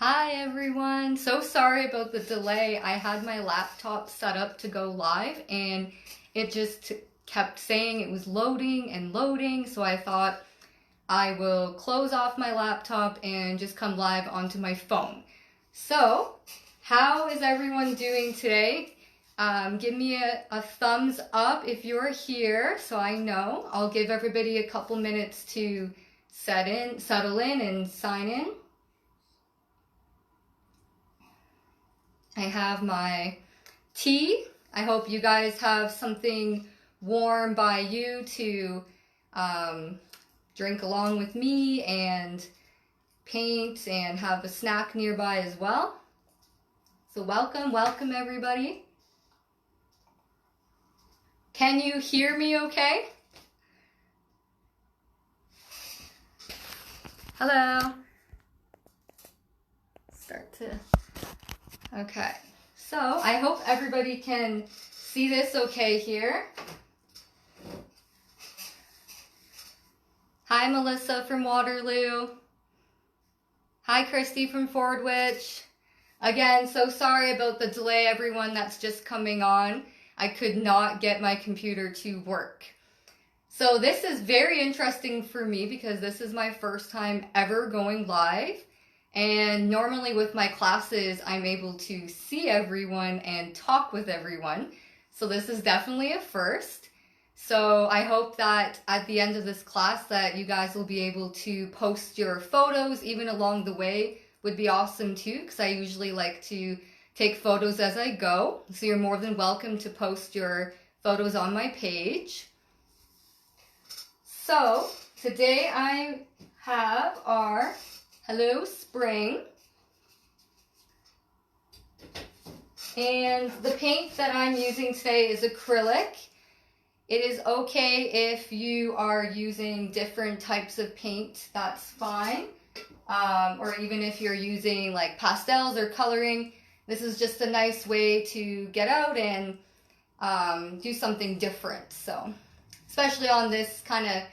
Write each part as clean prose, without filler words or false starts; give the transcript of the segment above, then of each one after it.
Hi everyone. So sorry about the delay. I had my laptop set up to go live and it just kept saying it was loading and loading. So I thought I will close off my laptop and just come live onto my phone. So, how is everyone doing today? Give me a thumbs up if you're here so I know. I'll give everybody a couple minutes to settle in and sign in. I have my tea. I hope you guys have something warm by you to drink along with me and paint and have a snack nearby as well. So welcome everybody. Can you hear me okay? Hello. Okay, so I hope everybody can see this okay here. Hi Melissa from Waterloo. Hi Christy from Fordwich. Again, so sorry about the delay, everyone that's just coming on. I could not get my computer to work. So this is very interesting for me because this is my first time ever going live. And normally with my classes, I'm able to see everyone and talk with everyone. So this is definitely a first. So I hope that at the end of this class that you guys will be able to post your photos even along the way would be awesome too, because I usually like to take photos as I go. So you're more than welcome to post your photos on my page. So today I have our Hello Spring. And the paint that I'm using today is acrylic. It is okay if you are using different types of paint, that's fine. Or even if you're using like pastels or coloring, this is just a nice way to get out and do something different. So, especially on this kind of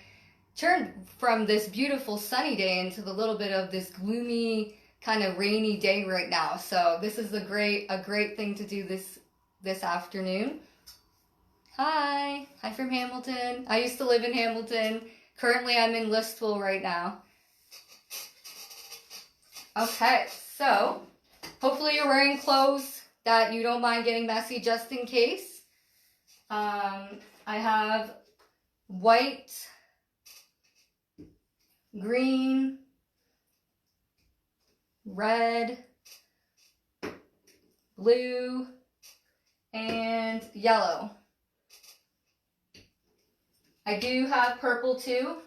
turned from this beautiful sunny day into the little bit of this gloomy kind of rainy day right now. So this is a great thing to do this afternoon. Hi from Hamilton. I used to live in Hamilton. Currently I'm in Listowel right now. Okay, so hopefully you're wearing clothes that you don't mind getting messy just in case. I have white, green, red, blue, and yellow. I do have purple too.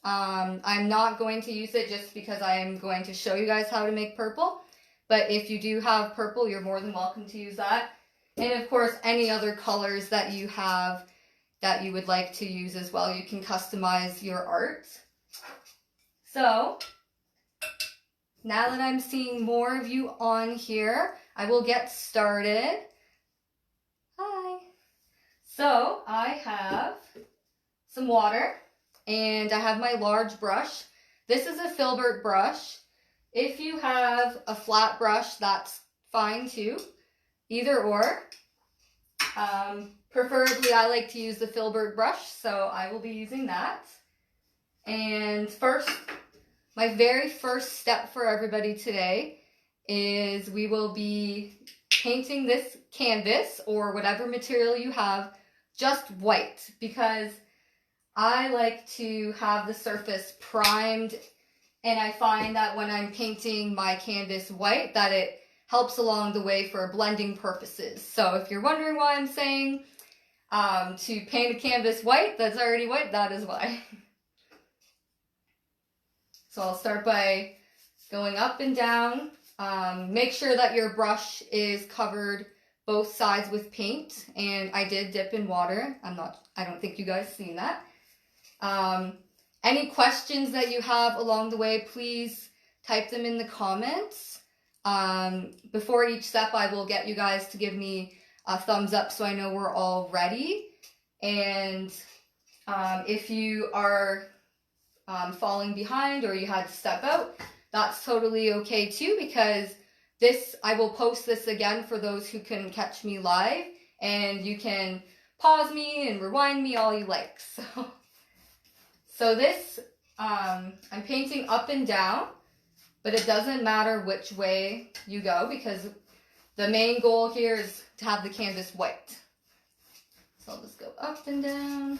I'm not going to use it just because I am going to show you guys how to make purple. But if you do have purple, you're more than welcome to use that. And of course, any other colors that you have that you would like to use as well. You can customize your art. So, now that I'm seeing more of you on here, I will get started. Hi. So, I have some water and I have my large brush. This is a filbert brush. If you have a flat brush, that's fine too. Either or. Preferably, I like to use the filbert brush, so I will be using that. And first, my very first step for everybody today is we will be painting this canvas or whatever material you have just white, because I like to have the surface primed, and I find that when I'm painting my canvas white that it helps along the way for blending purposes. So if you're wondering why I'm saying to paint a canvas white that's already white, that is why. So I'll start by going up and down. Make sure that your brush is covered both sides with paint, and I did dip in water. I don't think you guys seen that. Any questions that you have along the way, please type them in the comments. Before each step, I will get you guys to give me a thumbs up so I know we're all ready. And if you are falling behind or you had to step out, that's totally okay too, because this, I will post this again for those who couldn't catch me live, and you can pause me and rewind me all you like. So this, I'm painting up and down, but it doesn't matter which way you go because the main goal here is to have the canvas white. So I'll just go up and down.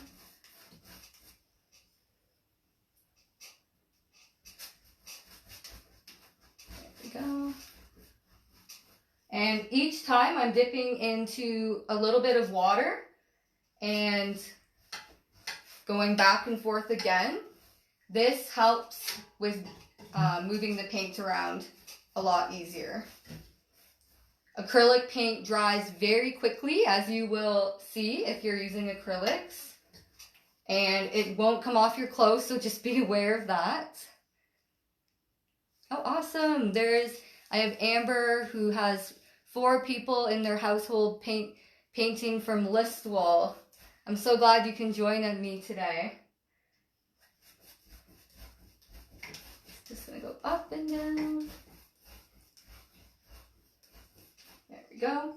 There we go. And each time I'm dipping into a little bit of water and going back and forth again. This helps with moving the paint around a lot easier. Acrylic paint dries very quickly, as you will see if you're using acrylics. And it won't come off your clothes, so just be aware of that. Oh, awesome. I have Amber, who has 4 people in their household painting from Listowel. I'm so glad you can join me today. Just gonna go up and down. There we go.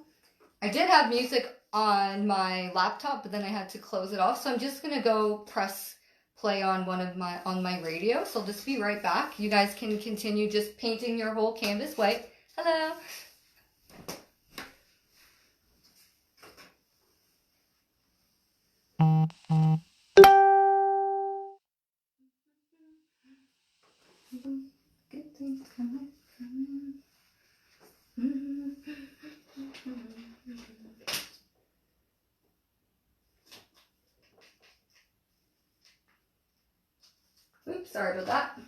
I did have music on my laptop, but then I had to close it off. So I'm just gonna go press play on my radio. So I'll just be right back. You guys can continue just painting your whole canvas white. Hello. Good things coming. Oops, sorry about that.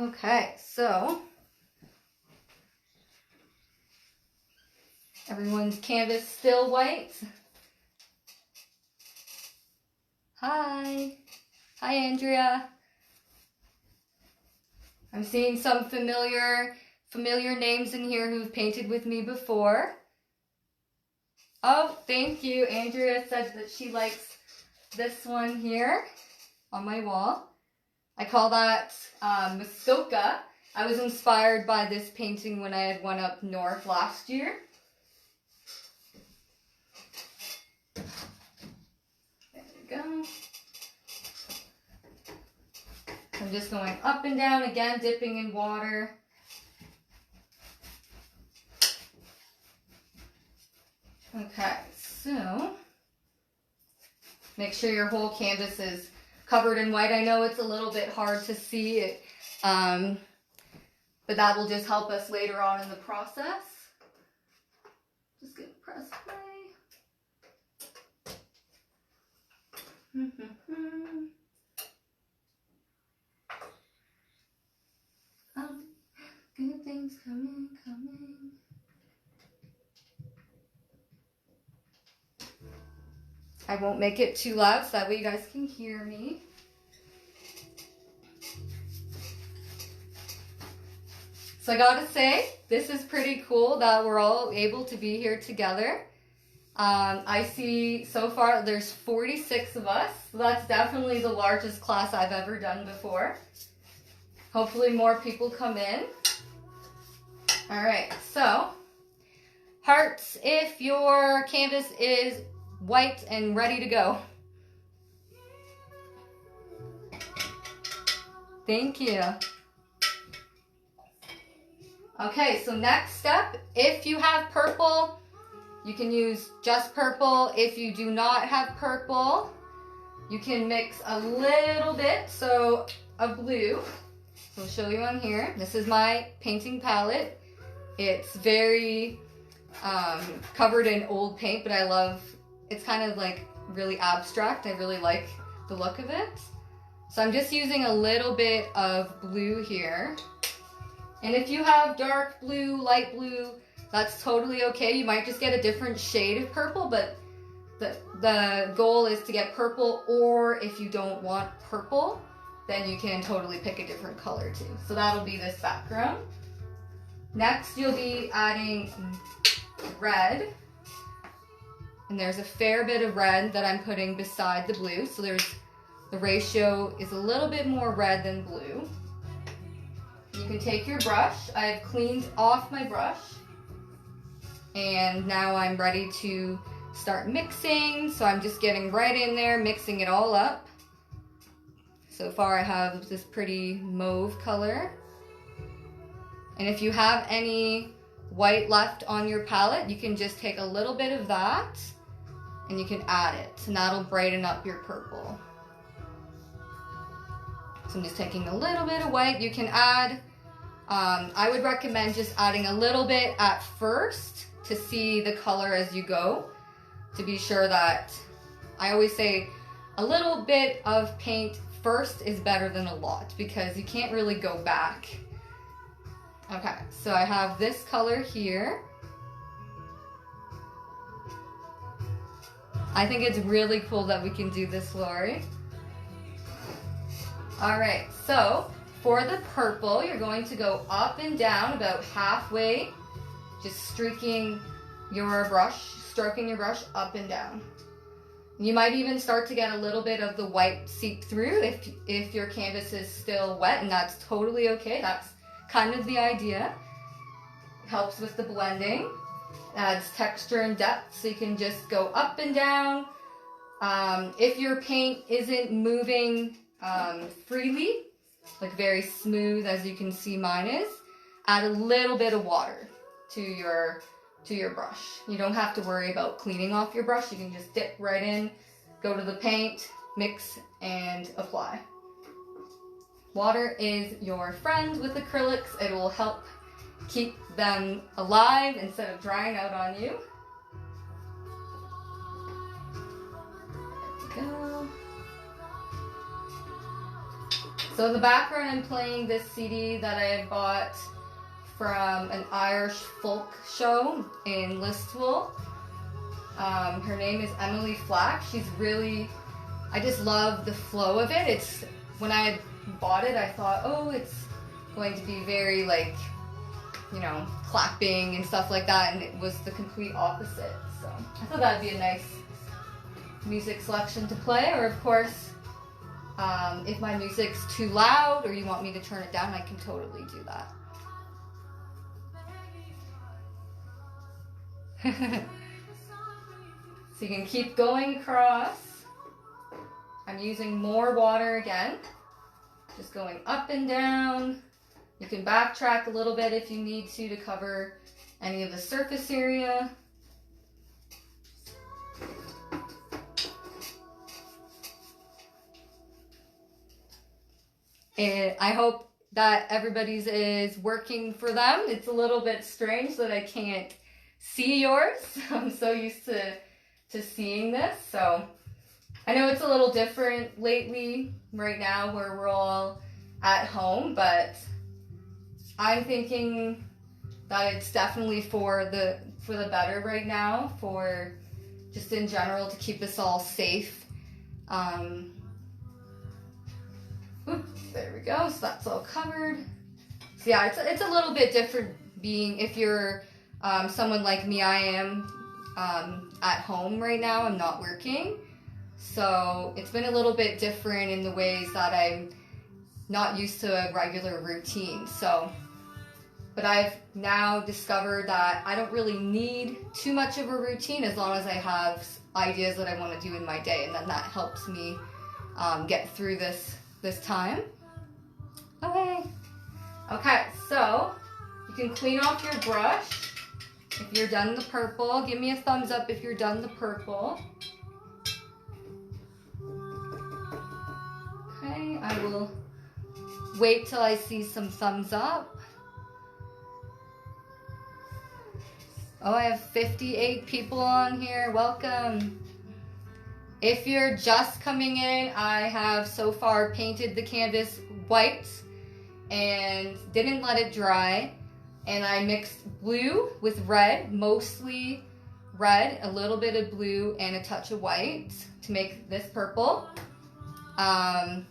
Okay, so everyone's canvas still white. Hi. Hi, Andrea. I'm seeing some familiar names in here who've painted with me before. Oh, thank you. Andrea said that she likes this one here on my wall. I call that Muskoka. I was inspired by this painting when I had one up north last year. There we go. I'm just going up and down again, dipping in water. Okay, so make sure your whole canvas is covered in white. I know it's a little bit hard to see it, but that will just help us later on in the process. Just gonna press play. Good things coming. I won't make it too loud so that way you guys can hear me. So I gotta say, this is pretty cool that we're all able to be here together. I see so far there's 46 of us. So that's definitely the largest class I've ever done before. Hopefully more people come in. All right, so hearts if your canvas is white and ready to go. Thank you. Okay, so next step, if you have purple, you can use just purple. If you do not have purple, you can mix a little bit of blue. So I'll show you on here. This is my painting palette. It's very covered in old paint, but I love, it's kind of like really abstract. I really like the look of it. So I'm just using a little bit of blue here. And if you have dark blue, light blue, that's totally okay. You might just get a different shade of purple, but the goal is to get purple, or if you don't want purple, then you can totally pick a different color too. So that'll be this background. Next, you'll be adding red. And there's a fair bit of red that I'm putting beside the blue. So the ratio is a little bit more red than blue. You can take your brush. I have cleaned off my brush. And now I'm ready to start mixing. So I'm just getting right in there, mixing it all up. So far I have this pretty mauve color. And if you have any white left on your palette, you can just take a little bit of that and you can add it, and that'll brighten up your purple. So I'm just taking a little bit of white. You can add, I would recommend just adding a little bit at first to see the color as you go, to be sure that, I always say a little bit of paint first is better than a lot because you can't really go back. Okay, so I have this color here. I think it's really cool that we can do this, Lori. All right, so for the purple, you're going to go up and down about halfway, just stroking your brush up and down. You might even start to get a little bit of the white seep through if your canvas is still wet, and that's totally okay. That's kind of the idea. It helps with the blending, adds texture and depth, so you can just go up and down. If your paint isn't moving freely, like very smooth as you can see mine is, add a little bit of water to your brush. You don't have to worry about cleaning off your brush. You can just dip right in, go to the paint, mix, and apply. Water is your friend with acrylics. It will help keep them alive instead of drying out on you. There we go. So in the background, I'm playing this CD that I had bought from an Irish folk show in Listowel. Her name is Emily Flack. She's really, I just love the flow of it. It's, when I bought it, I thought, oh, it's going to be very like, you know, clapping and stuff like that, and it was the complete opposite. So I thought that'd be a nice music selection to play. Or of course, if my music's too loud or you want me to turn it down, I can totally do that. So you can keep going across. I'm using more water again, just going up and down. You can backtrack a little bit if you need to cover any of the surface area. And I hope that everybody's is working for them. It's a little bit strange that I can't see yours. I'm so used to seeing this. So I know it's a little different lately right now where we're all at home, but I'm thinking that it's definitely for the better right now, for just in general to keep us all safe. There we go, so that's all covered. So yeah, it's a little bit different being, if you're someone like me, I am at home right now, I'm not working. So it's been a little bit different in the ways that I'm not used to a regular routine. So, but I've now discovered that I don't really need too much of a routine as long as I have ideas that I want to do in my day, and then that helps me get through this time. Okay, so you can clean off your brush if you're done the purple. Give me a thumbs up if you're done the purple. Okay, I will wait till I see some thumbs up. Oh, I have 58 people on here. Welcome. If you're just coming in, I have so far painted the canvas white and didn't let it dry. And I mixed blue with red, mostly red, a little bit of blue, and a touch of white to make this purple. And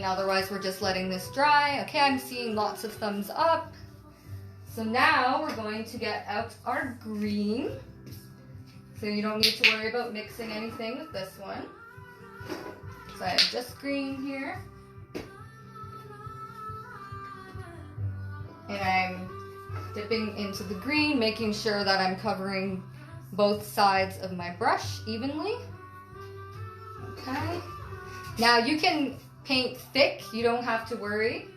otherwise we're just letting this dry. Okay, I'm seeing lots of thumbs up. So now we're going to get out our green. So you don't need to worry about mixing anything with this one. So I have just green here. And I'm dipping into the green, making sure that I'm covering both sides of my brush evenly. Okay. Now you can paint thick, you don't have to worry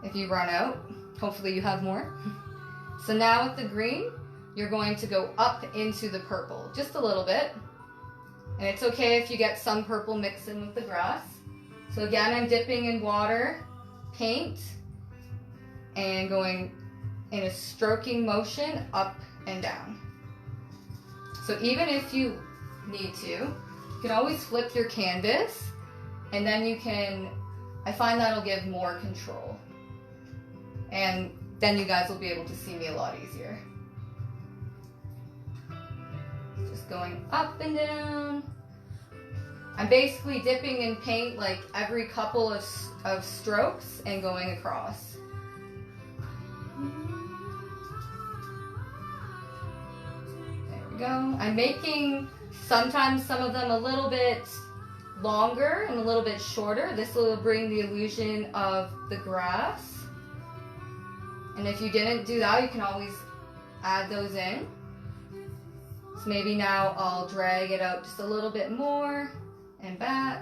if you run out. Hopefully you have more. So now with the green, you're going to go up into the purple, just a little bit. And it's okay if you get some purple mixed in with the grass. So again, I'm dipping in water, paint, and going in a stroking motion up and down. So even if you need to, you can always flip your canvas, and then you can, I find that'll give more control. And then you guys will be able to see me a lot easier. Just going up and down. I'm basically dipping in paint like every couple of strokes and going across. There we go. I'm making sometimes some of them a little bit longer and a little bit shorter. This will bring the illusion of the grass. And if you didn't do that, you can always add those in. So maybe now I'll drag it out just a little bit more and back.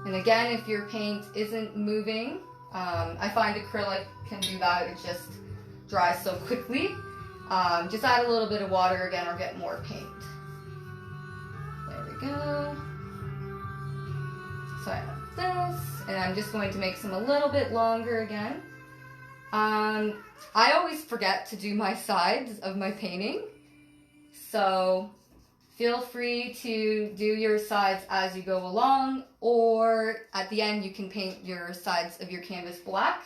And again, if your paint isn't moving, I find acrylic can do that. It just dries so quickly. Just add a little bit of water again or get more paint. There we go. So I have this, and I'm just going to make some a little bit longer again. I always forget to do my sides of my painting, so feel free to do your sides as you go along, or at the end you can paint your sides of your canvas black,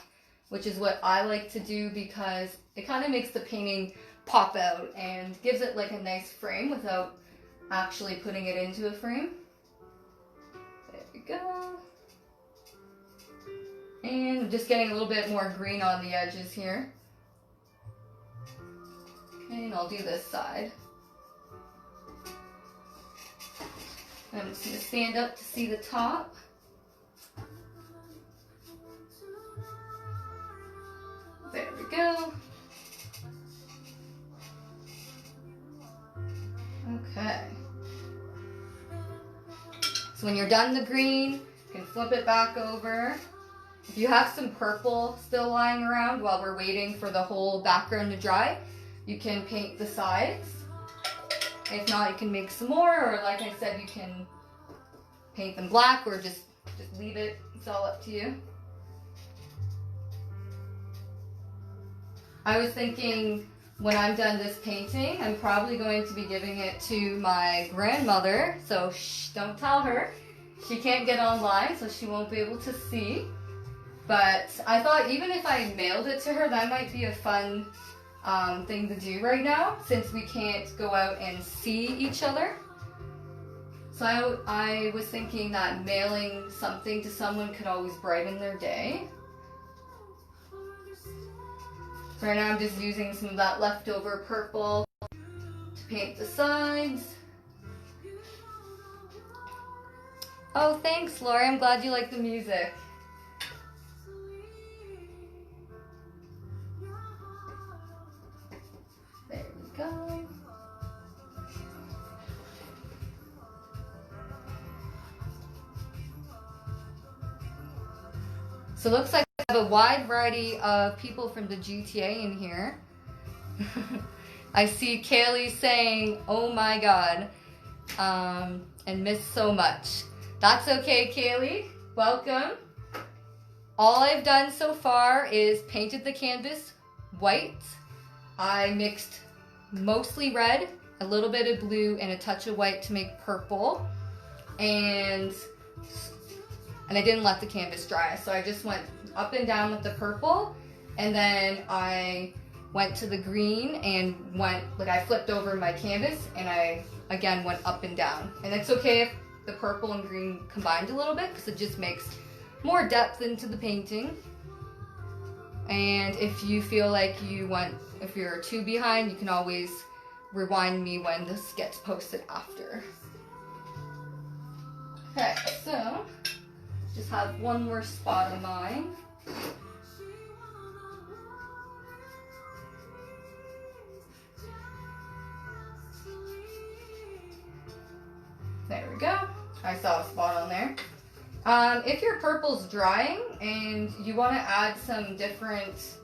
which is what I like to do because it kind of makes the painting pop out and gives it like a nice frame without actually putting it into a frame. There we go. And I'm just getting a little bit more green on the edges here. Okay, and I'll do this side. I'm just going to stand up to see the top. There we go. Okay. So when you're done the green, you can flip it back over. If you have some purple still lying around while we're waiting for the whole background to dry, you can paint the sides. If not, you can make some more, or like I said, you can paint them black or just leave it. It's all up to you. I was thinking when I'm done this painting, I'm probably going to be giving it to my grandmother, so shh, don't tell her. She can't get online, so she won't be able to see. But I thought even if I mailed it to her, that might be a fun thing to do right now, since we can't go out and see each other. So I was thinking that mailing something to someone could always brighten their day. So right now I'm just using some of that leftover purple to paint the sides. Oh, thanks, Laura. I'm glad you like the music. There we go. So it looks like we have a wide variety of people from the GTA in here. I see Kaylee saying, oh my god, and miss so much. That's okay, Kaylee. Welcome. All I've done so far is painted the canvas white. I mixed mostly red, a little bit of blue, and a touch of white to make purple. And I didn't let the canvas dry, so I just went up and down with the purple, and then I went to the green and I flipped over my canvas, and I again went up and down. And it's okay if the purple and green combined a little bit, because it just makes more depth into the painting. And if you feel like if you're too behind, you can always rewind me when this gets posted after. Okay, so just have one more spot of mine. There we go. I saw a spot on there. If your purple's drying and you want to add some different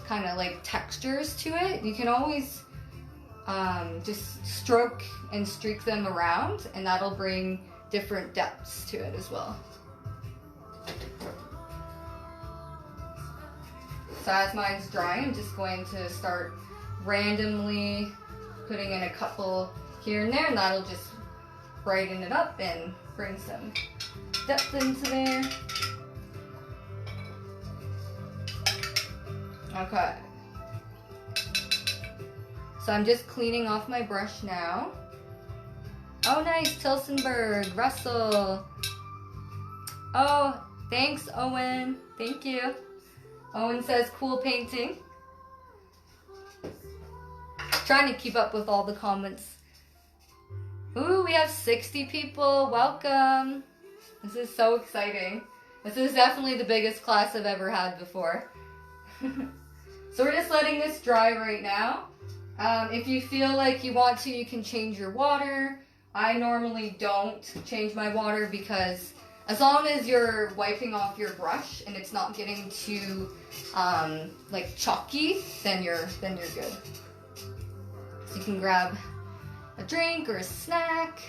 kind of like textures to it, you can always just stroke and streak them around, and that'll bring different depths to it as well. So as mine's drying, I'm just going to start randomly putting in a couple here and there, and that'll just brighten it up and bring some depth into there. Okay. So I'm just cleaning off my brush now. Oh, nice, Tilsonberg, Russell. Oh, thanks, Owen. Thank you. Owen says, cool painting. Trying to keep up with all the comments. Ooh, we have 60 people. Welcome. This is so exciting. This is definitely the biggest class I've ever had before. So we're just letting this dry right now. If you feel like you want to, you can change your water. I normally don't change my water because as long as you're wiping off your brush and it's not getting too like chalky, then you're good. So you can grab a drink or a snack.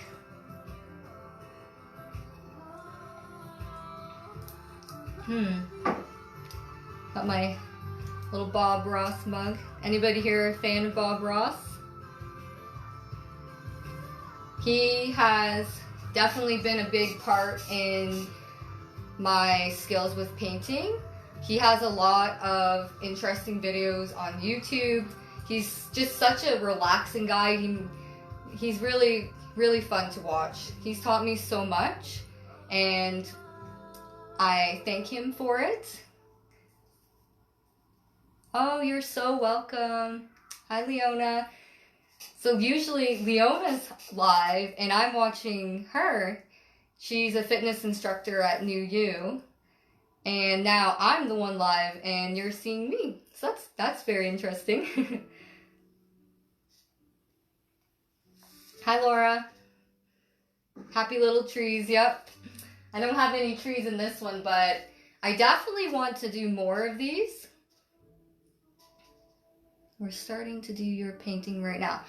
Got my little Bob Ross mug. Anybody here a fan of Bob Ross? He has definitely been a big part in my skills with painting. He has a lot of interesting videos on YouTube. He's just such a relaxing guy. He's really, really fun to watch. He's taught me so much, and I thank him for it. Oh, you're so welcome. Hi, Leona. So usually Leona's live and I'm watching her. She's a fitness instructor at New U. And now I'm the one live and you're seeing me. So that's very interesting. Hi, Laura. Happy little trees. Yep. I don't have any trees in this one, but I definitely want to do more of these. We're starting to do your painting right now.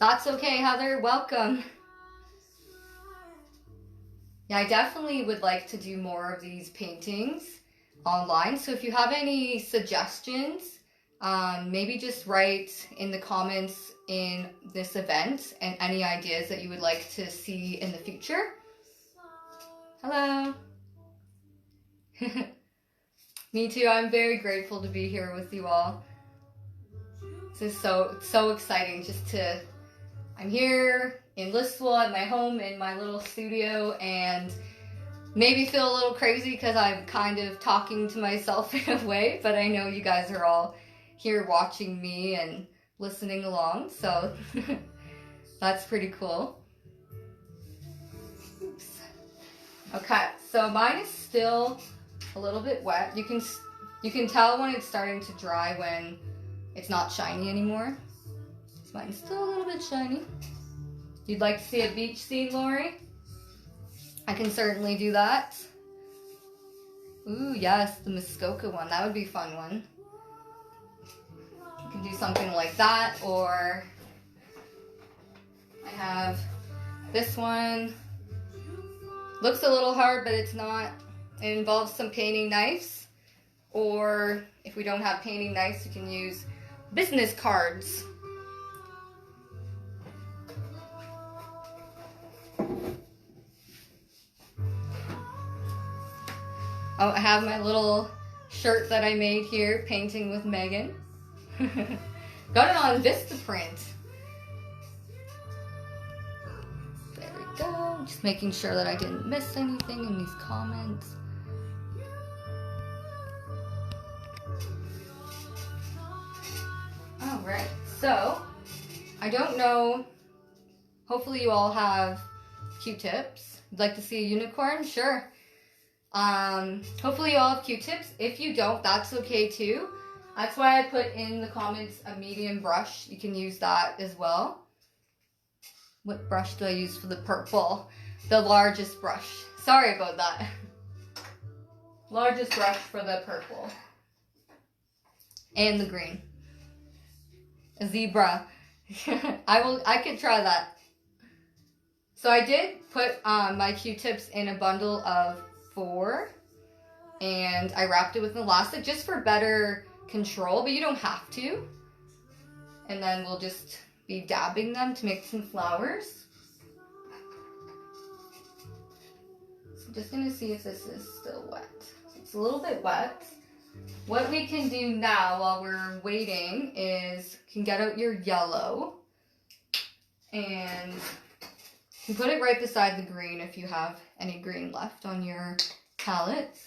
That's okay, Heather. Welcome. Yeah, I definitely would like to do more of these paintings online. So if you have any suggestions, maybe just write in the comments in this event and any ideas that you would like to see in the future. Hello. Me too. I'm very grateful to be here with you all. This is so exciting I'm here in Listowel at my home in my little studio, and maybe feel a little crazy because I'm kind of talking to myself in a way, but I know you guys are all here watching me and listening along, so that's pretty cool. Oops. Okay, so mine is still a little bit wet. You can tell when it's starting to dry when it's not shiny anymore. So mine's still a little bit shiny. You'd like to see a beach scene, Lori? I can certainly do that. Ooh, yes, the Muskoka one. That would be a fun one. You can do something like that, or I have this one. Looks a little hard, but it's not. It involves some painting knives, or if we don't have painting knives, you can use business cards. Oh, I have my little shirt that I made here, painting with Megan. Got it on Vistaprint. There we go. Just making sure that I didn't miss anything in these comments. So, I don't know, hopefully you all have Q-tips. You'd like to see a unicorn? Sure. Hopefully you all have Q-tips. If you don't, that's okay too. That's why I put in the comments a medium brush. You can use that as well. What brush do I use for the purple? The largest brush. Sorry about that. Largest brush for the purple. And the green. A zebra. I could try that. So I did put my Q-tips in a bundle of 4. And I wrapped it with elastic just for better control, but you don't have to. And then we'll just be dabbing them to make some flowers. So I'm just gonna see if this is still wet. So it's a little bit wet. What we can do now while we're waiting is you can get out your yellow and you can put it right beside the green if you have any green left on your palette.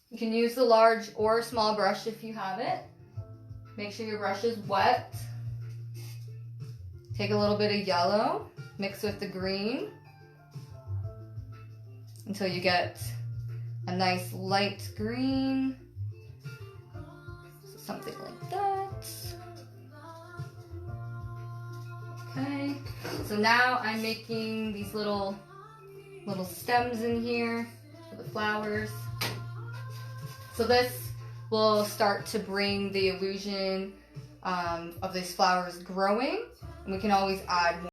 You can use the large or small brush if you have it. Make sure your brush is wet. Take a little bit of yellow, mix with the green until you get a nice light green. So something like that. Okay, so now I'm making these little stems in here for the flowers. So this will start to bring the illusion of these flowers growing, and we can always add more.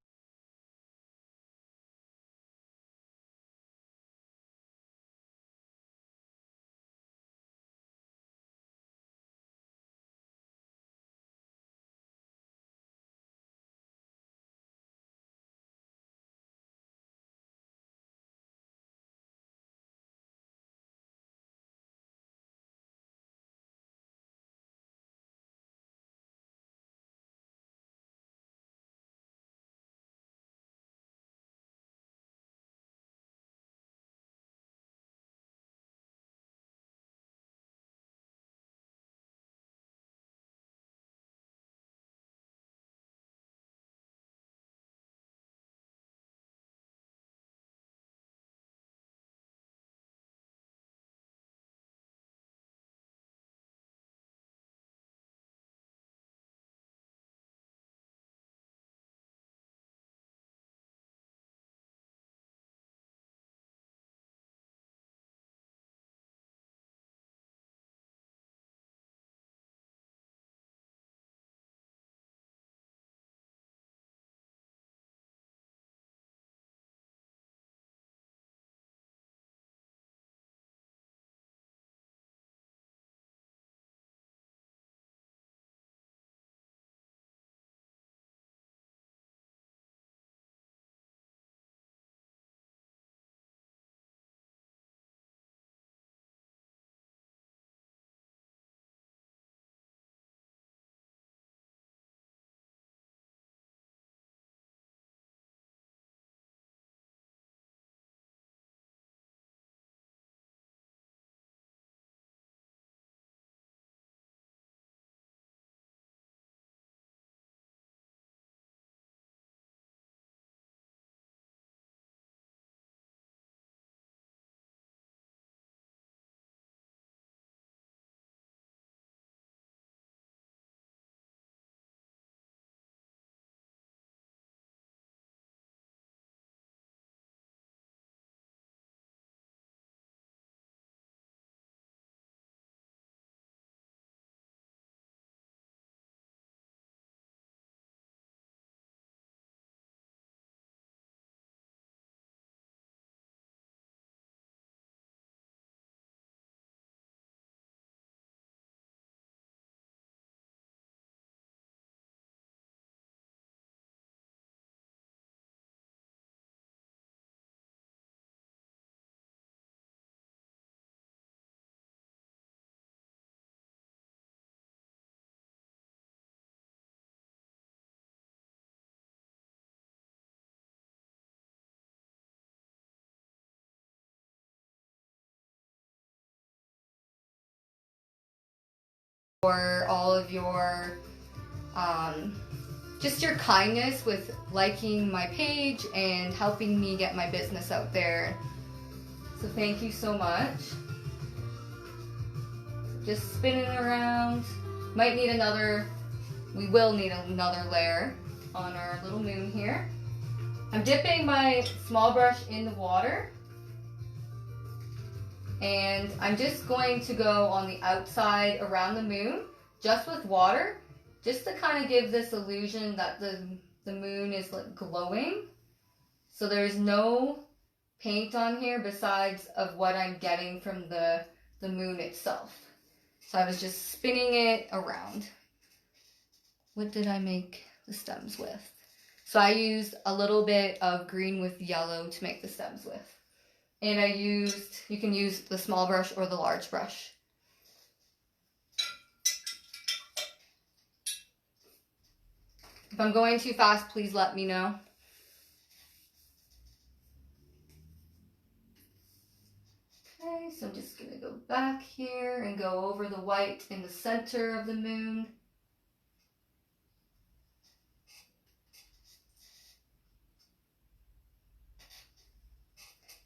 for all of your, just your kindness with liking my page and helping me get my business out there. So thank you so much. Just spinning around. We will need another layer on our little moon here. I'm dipping my small brush in the water. And I'm just going to go on the outside around the moon, just with water, just to kind of give this illusion that the moon is like glowing. So there's no paint on here besides of what I'm getting from the moon itself. So I was just spinning it around. What did I make the stems with? So I used a little bit of green with yellow to make the stems with. And you can use the small brush or the large brush. If I'm going too fast, please let me know. Okay, so I'm just gonna go back here and go over the white in the center of the moon.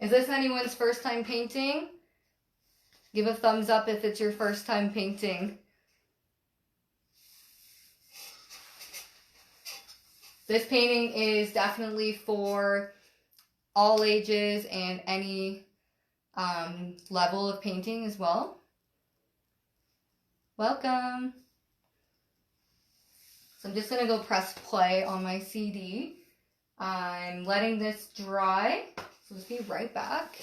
Is this anyone's first time painting? Give a thumbs up if it's your first time painting. This painting is definitely for all ages and any level of painting as well. Welcome. So I'm just gonna go press play on my CD. I'm letting this dry. So let's be right back.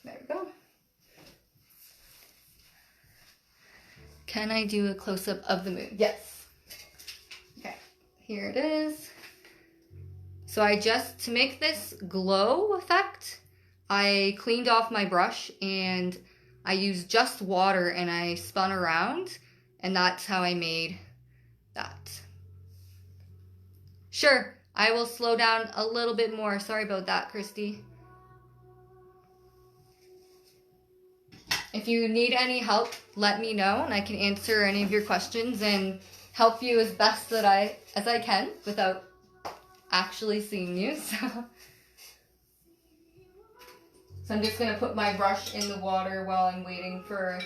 There we go. Can I do a close-up of the moon? Yes. Okay, here it is. So to make this glow effect, I cleaned off my brush and I used just water and I spun around, and that's how I made that. Sure, I will slow down a little bit more. Sorry about that, Christy. If you need any help, let me know and I can answer any of your questions and help you as best as I can without actually seeing you. So I'm just gonna put my brush in the water while I'm waiting for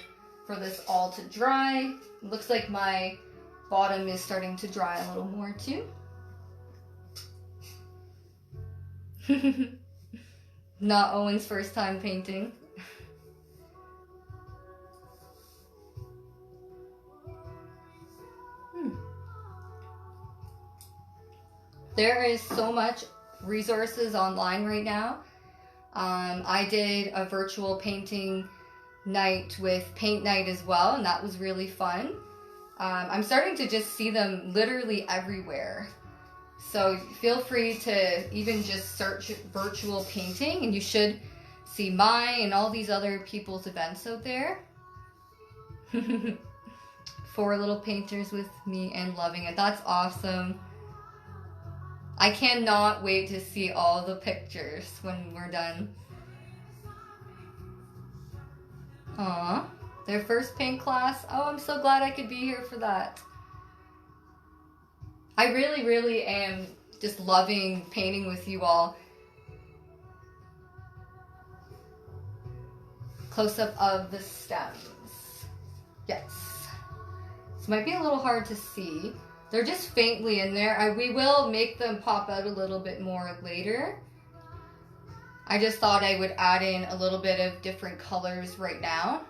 this all to dry. It looks like my bottom is starting to dry a little more too. Not Owen's first time painting. There is so much resources online right now. I did a virtual painting night with Paint Night as well, and that was really fun. I'm starting to just see them literally everywhere. So feel free to even just search virtual painting, and you should see mine and all these other people's events out there. 4 little painters with me and loving it. That's awesome. I cannot wait to see all the pictures when we're done. Aw, their first paint class. Oh, I'm so glad I could be here for that. I really, really am just loving painting with you all. Close-up of the stems. Yes. This might be a little hard to see. They're just faintly in there. We will make them pop out a little bit more later. I just thought I would add in a little bit of different colors right now.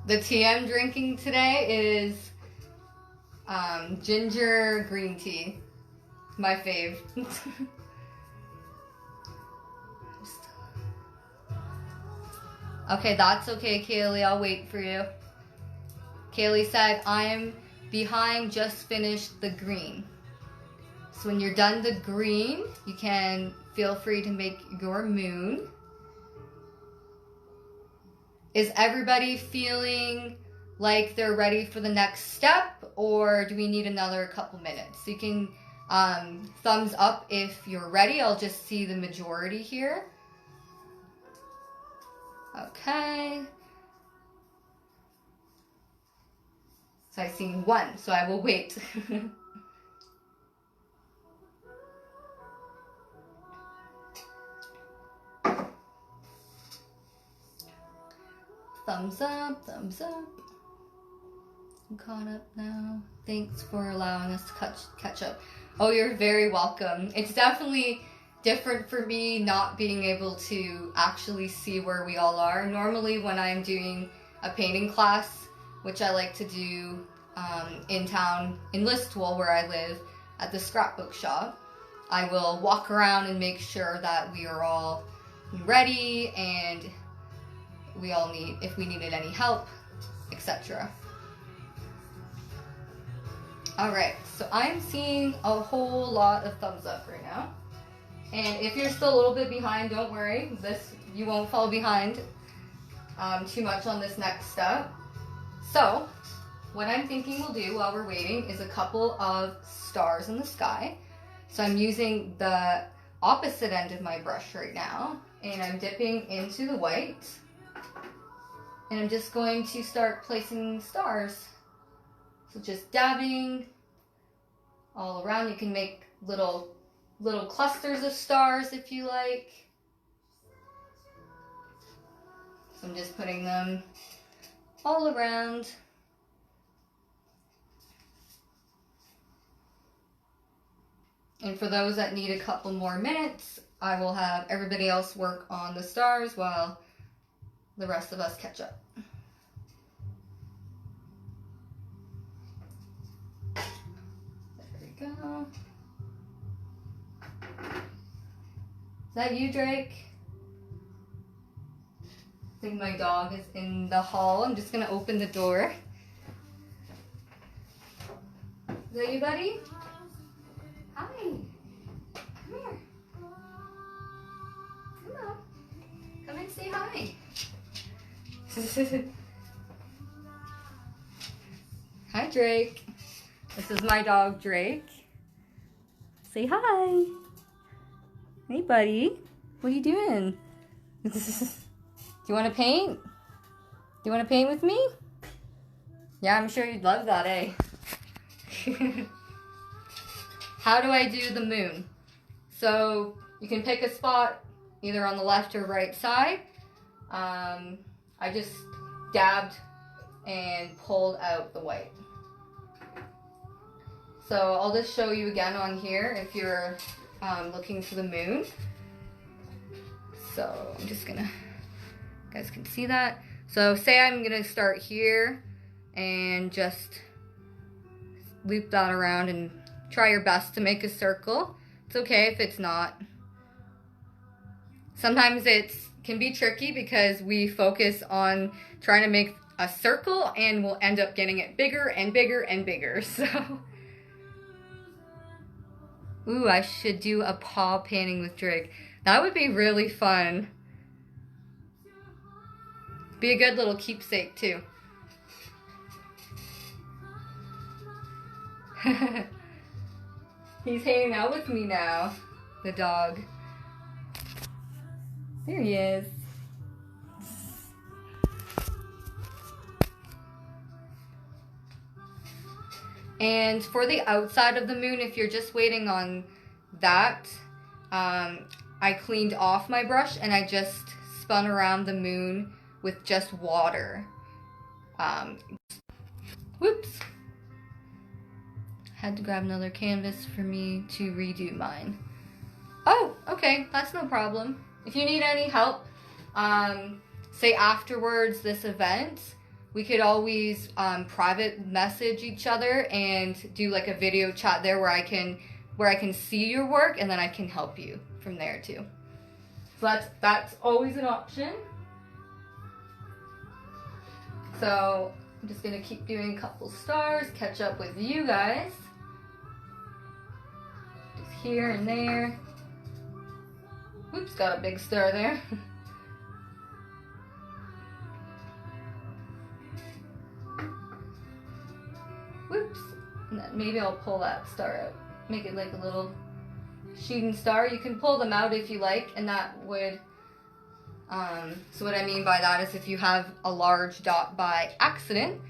The tea I'm drinking today is ginger green tea. My fave. Okay, that's okay, Kaylee. I'll wait for you. Kaylee said, I'm behind, just finished the green. So when you're done the green, you can feel free to make your moon. Is everybody feeling like they're ready for the next step, or do we need another couple minutes? So you can thumbs up if you're ready. I'll just see the majority here. Okay. So I've seen one, so I will wait. Thumbs up, thumbs up. I'm caught up now. Thanks for allowing us to catch up. Oh, you're very welcome. It's definitely different for me not being able to actually see where we all are. Normally when I'm doing a painting class, which I like to do in town, in Listowel where I live, at the scrapbook shop, I will walk around and make sure that we are all ready and we all need, if we needed any help, etc. Alright, so I'm seeing a whole lot of thumbs up right now. And if you're still a little bit behind, don't worry. You won't fall behind too much on this next step. So, what I'm thinking we'll do while we're waiting is a couple of stars in the sky. So I'm using the opposite end of my brush right now, and I'm dipping into the white. And I'm just going to start placing stars. So just dabbing all around. You can make little clusters of stars if you like. So I'm just putting them all around. And for those that need a couple more minutes, I will have everybody else work on the stars while the rest of us catch up. There we go. Is that you, Drake? I think my dog is in the hall. I'm just gonna open the door. Is that you, buddy? Hi. Come here. Come on. Come and say hi. Hi, Drake. This is my dog, Drake. Say hi. Hey, buddy. What are you doing? Do you want to paint? Do you want to paint with me? Yeah, I'm sure you'd love that, eh? How do I do the moon? So you can pick a spot either on the left or right side. I just dabbed and pulled out the white. So I'll just show you again on here if you're looking for the moon. So I'm just gonna, you guys can see that. So say I'm gonna start here and just loop that around and try your best to make a circle. It's okay if it's not. Sometimes it can be tricky because we focus on trying to make a circle and we'll end up getting it bigger and bigger and bigger. So, ooh, I should do a paw painting with Drake. That would be really fun. Be a good little keepsake too. He's hanging out with me now, the dog. There he is. And for the outside of the moon, if you're just waiting on that, I cleaned off my brush and I just spun around the moon with just water. Whoops. Had to grab another canvas for me to redo mine. Oh, okay, that's no problem. If you need any help, say afterwards this event, we could always private message each other and do like a video chat there where I can see your work and then I can help you from there too. So that's always an option. So I'm just gonna keep doing a couple stars, catch up with you guys. Just here and there. Oops, got a big star there. maybe I'll pull that star out. Make it like a little shooting star. You can pull them out if you like, and that would, so what I mean by that is if you have a large dot by accident,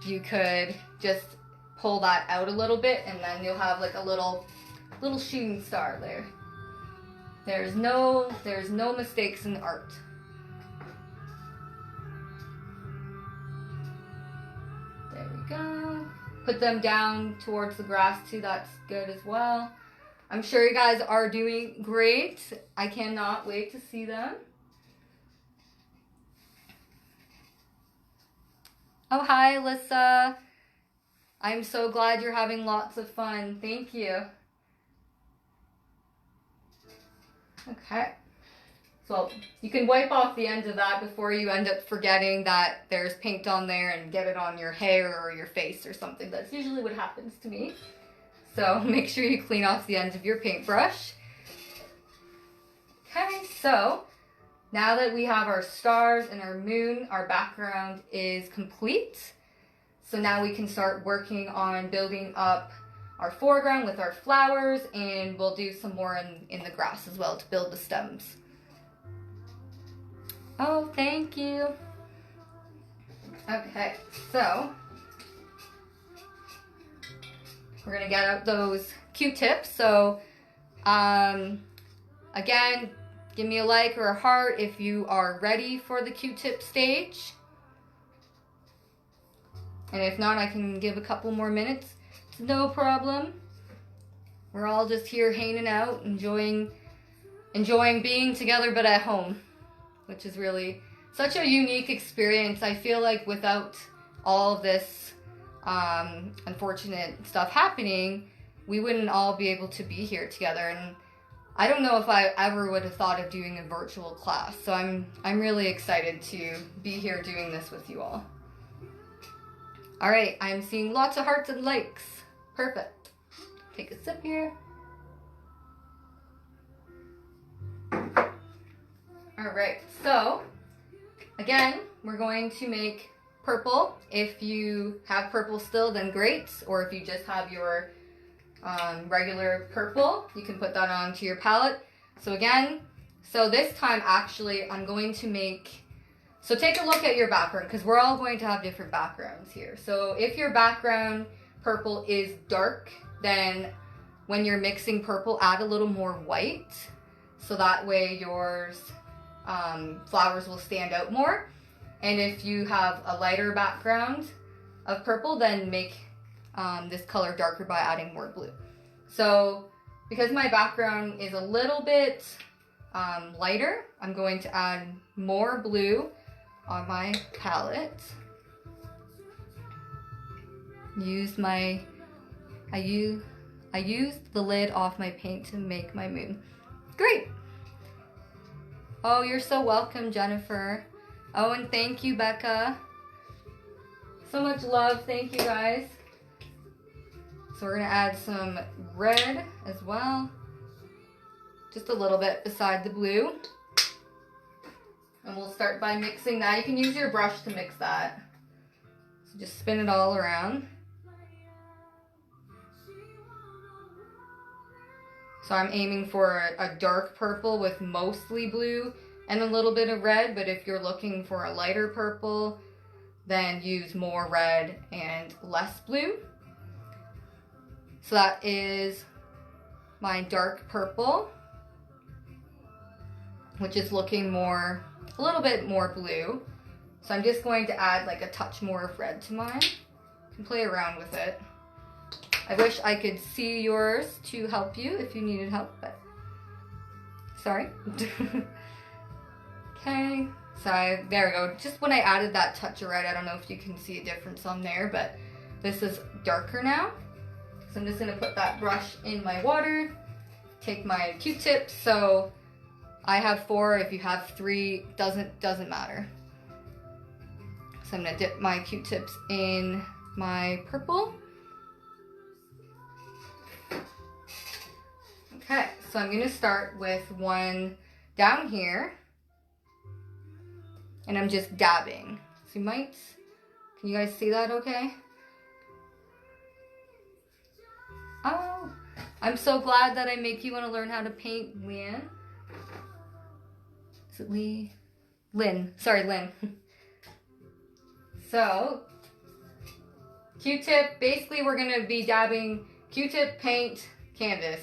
you could just pull that out a little bit, and then you'll have like a little shooting star there. There's no mistakes in art. There we go. Put them down towards the grass too, that's good as well. I'm sure you guys are doing great. I cannot wait to see them. Oh, hi, Alyssa. I'm so glad you're having lots of fun. Thank you. Okay. So you can wipe off the end of that before you end up forgetting that there's paint on there and get it on your hair or your face or something. That's usually what happens to me. So make sure you clean off the end of your paintbrush. Okay, so now that we have our stars and our moon, our background is complete. So now we can start working on building up our foreground with our flowers, and we'll do some more in the grass as well to build the stems. Oh, thank you. Okay, so we're gonna get out those Q-tips. So again, give me a like or a heart if you are ready for the Q-tip stage. And if not, I can give a couple more minutes. It's no problem. We're all just here hanging out, enjoying being together but at home, which is really such a unique experience. I feel like without all of this unfortunate stuff happening, we wouldn't all be able to be here together. And I don't know if I ever would have thought of doing a virtual class. So I'm really excited to be here doing this with you all. All right, I'm seeing lots of hearts and likes. Perfect. Take a sip here. All right, so again, we're going to make purple. If you have purple still, then great. Or if you just have your regular purple, you can put that onto your palette. So again, so this time actually I'm going to make, so take a look at your background because we're all going to have different backgrounds here. So if your background purple is dark, then when you're mixing purple, add a little more white. So that way yours flowers will stand out more. And if you have a lighter background of purple, then make this color darker by adding more blue. So because my background is a little bit lighter, I'm going to add more blue on my palette. I used the lid off my paint to make my moon. Great. Oh, you're so welcome, Jennifer. Oh, and thank you, Becca. So much love. Thank you, guys. So we're gonna add some red as well. Just a little bit beside the blue. And we'll start by mixing that. You can use your brush to mix that. So just spin it all around. So I'm aiming for a dark purple with mostly blue and a little bit of red, but if you're looking for a lighter purple, then use more red and less blue. So that is my dark purple, which is looking a little bit more blue. So I'm just going to add like a touch more of red to mine. You can play around with it. I wish I could see yours to help you if you needed help, but sorry. Okay, so there we go. Just when I added that touch of red, I don't know if you can see a difference on there, but this is darker now. So I'm just gonna put that brush in my water, take my Q-tips. So I have 4, if you have 3, doesn't matter. So I'm gonna dip my Q-tips in my purple. Okay, so I'm gonna start with one down here, and I'm just dabbing. So can you guys see that okay? Oh, I'm so glad that I make you want to learn how to paint, Leanne. Is it Lee? Lynn. Sorry, Lynn. So, Q-tip, basically we're going to be dabbing Q-tip, paint, canvas.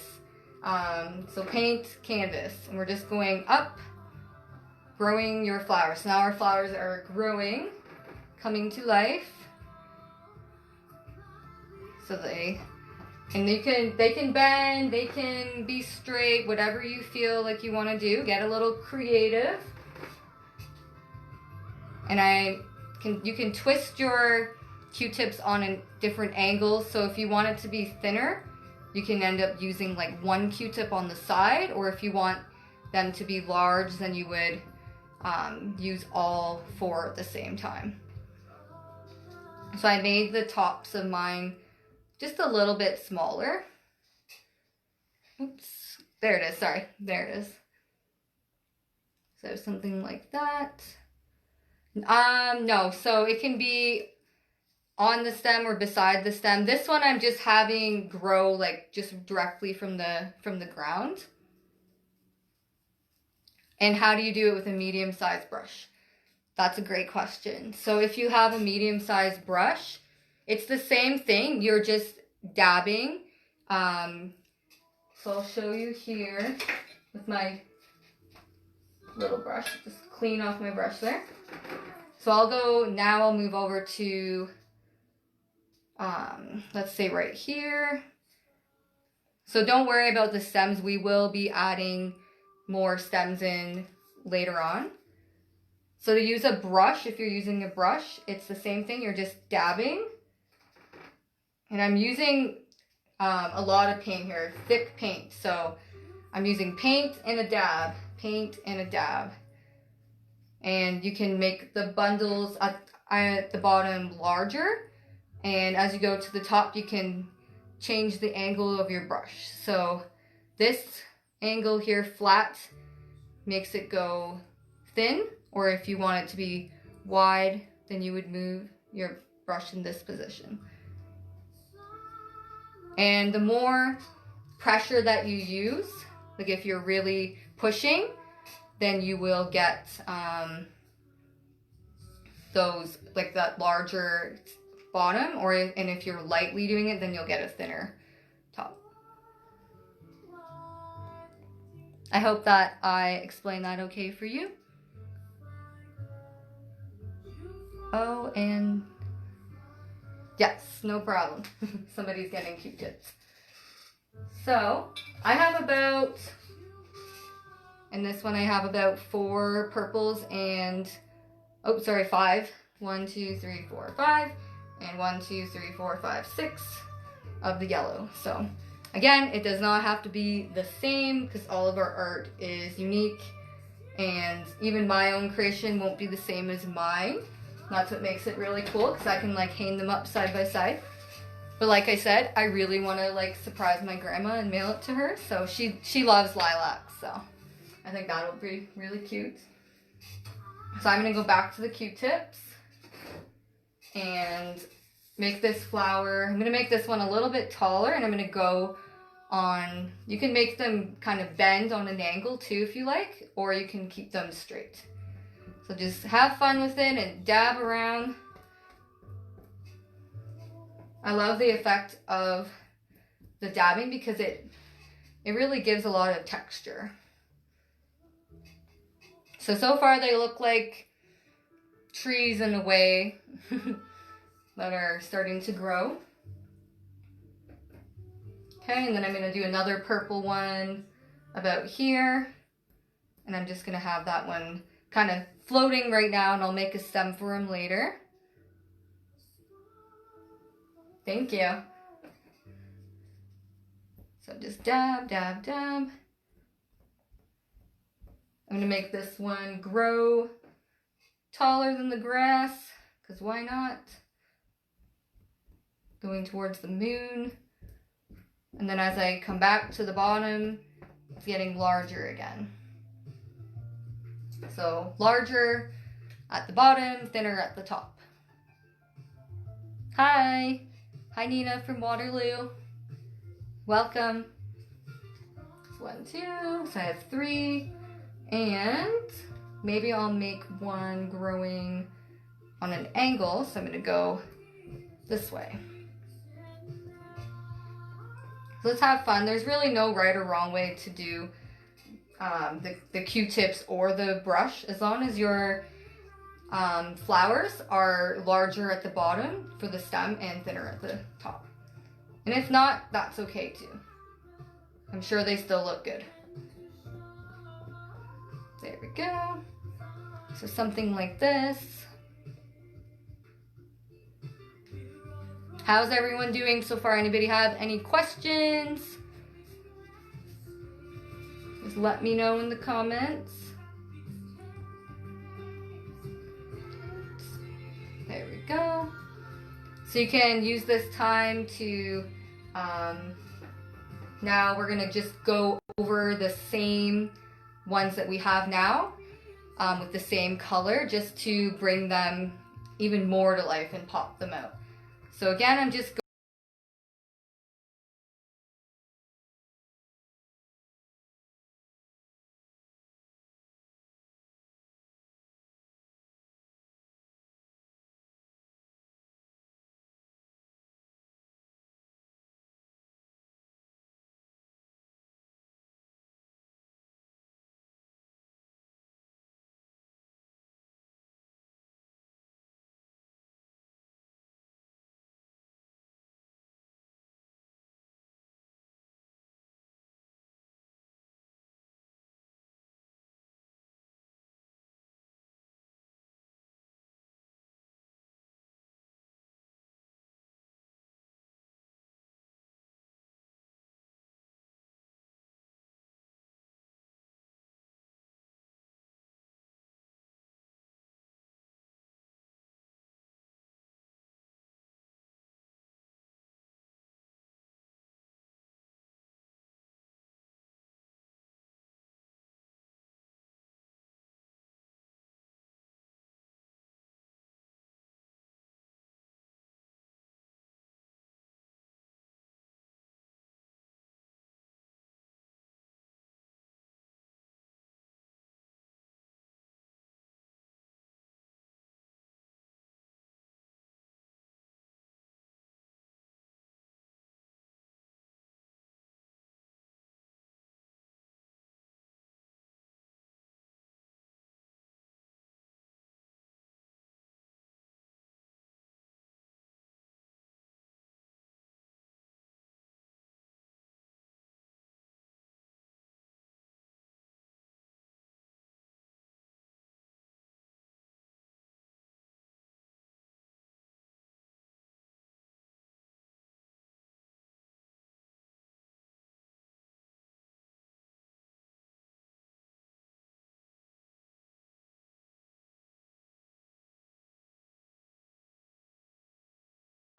So paint, canvas. And we're just going up, growing your flowers. Now our flowers are growing, coming to life. So they can bend, they can be straight, whatever you feel like you want to do. Get a little creative. And you can twist your Q-tips on different angles. So if you want it to be thinner, you can end up using like one Q-tip on the side, or if you want them to be large, then you would use all four at the same time. So I made the tops of mine just a little bit smaller. Oops, there it is, sorry, there it is. So something like that. No, so it can be on the stem or beside the stem. This one I'm just having grow like just directly from the ground. And how do you do it with a medium-sized brush? That's a great question. So if you have a medium-sized brush, it's the same thing. You're just dabbing. So I'll show you here with my little brush. Just clean off my brush there. So I'll move over to, let's say right here. So don't worry about the stems. We will be adding more stems in later on. So to use a brush, if you're using a brush, it's the same thing. You're just dabbing. And I'm using a lot of paint here, thick paint. So I'm using paint and a dab, paint and a dab. And you can make the bundles at the bottom larger. And as you go to the top, you can change the angle of your brush. So this angle here, flat, makes it go thin. Or if you want it to be wide, then you would move your brush in this position. And the more pressure that you use, like if you're really pushing, then you will get those, like that larger bottom, and if you're lightly doing it, then you'll get a thinner top. I hope that I explained that okay for you. Oh, and yes, no problem. Somebody's getting Q-tips. So I have about, in this one I have about 4 purples and, oh sorry, 5. 1, 2, 3, 4, 5. And 1, 2, 3, 4, 5, 6 of the yellow. So again, it does not have to be the same because all of our art is unique, and even my own creation won't be the same as mine. That's what makes it really cool, because I can like hang them up side by side. But like I said, I really want to like surprise my grandma and mail it to her. So she loves lilacs, so I think that'll be really cute. So I'm going to go back to the Q-tips and make this flower. I'm going to make this one a little bit taller, and I'm going to go on, you can make them kind of bend on an angle too if you like, or you can keep them straight. So just have fun with it and dab around. I love the effect of the dabbing because it really gives a lot of texture. So far they look like trees in a way that are starting to grow. Okay, and then I'm going to do another purple one about here. And I'm just going to have that one kind of floating right now, and I'll make a stem for him later. Thank you. So just dab, dab, dab. I'm going to make this one grow taller than the grass, because why not? Going towards the moon. And then as I come back to the bottom, it's getting larger again. So larger at the bottom, thinner at the top. Hi. Hi Nina from Waterloo. Welcome. 1, 2, so I have 3, and maybe I'll make one growing on an angle, so I'm going to go this way. Let's have fun. There's really no right or wrong way to do the Q-tips or the brush, as long as your flowers are larger at the bottom for the stem and thinner at the top. And if not, that's okay too. I'm sure they still look good. There we go. So something like this. How's everyone doing so far? Anybody have any questions? Just let me know in the comments. There we go. So you can use this time to, now we're gonna just go over the same ones that we have now with the same color, just to bring them even more to life and pop them out. So again, I'm just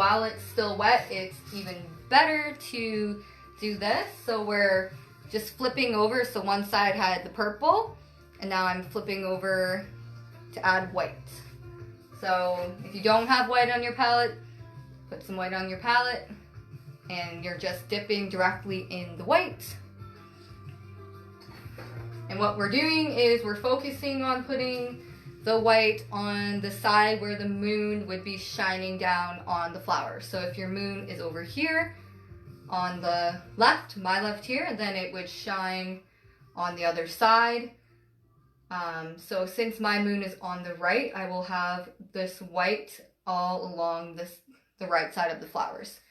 while it's still wet, it's even better to do this. So we're just flipping over. So one side had the purple, and now I'm flipping over to add white. So if you don't have white on your palette, put some white on your palette, and you're just dipping directly in the white. And what we're doing is we're focusing on putting the white on the side where the moon would be shining down on the flower. So if your moon is over here on the left, my left here, then it would shine on the other side. So since my moon is on the right, I will have this white all along the right side of the flowers.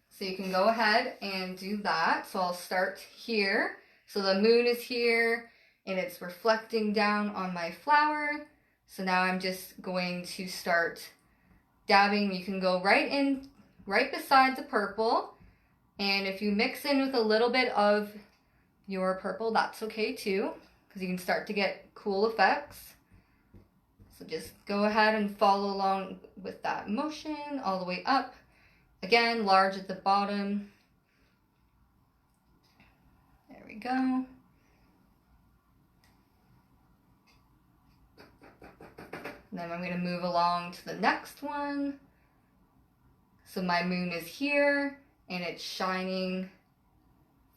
So you can go ahead and do that. So I'll start here. So the moon is here and it's reflecting down on my flower. So now I'm just going to start dabbing. You can go right beside the purple. And if you mix in with a little bit of your purple, that's okay too, because you can start to get cool effects. So just go ahead and follow along with that motion all the way up. Again, large at the bottom. There we go. And then I'm going to move along to the next one. So my moon is here, and it's shining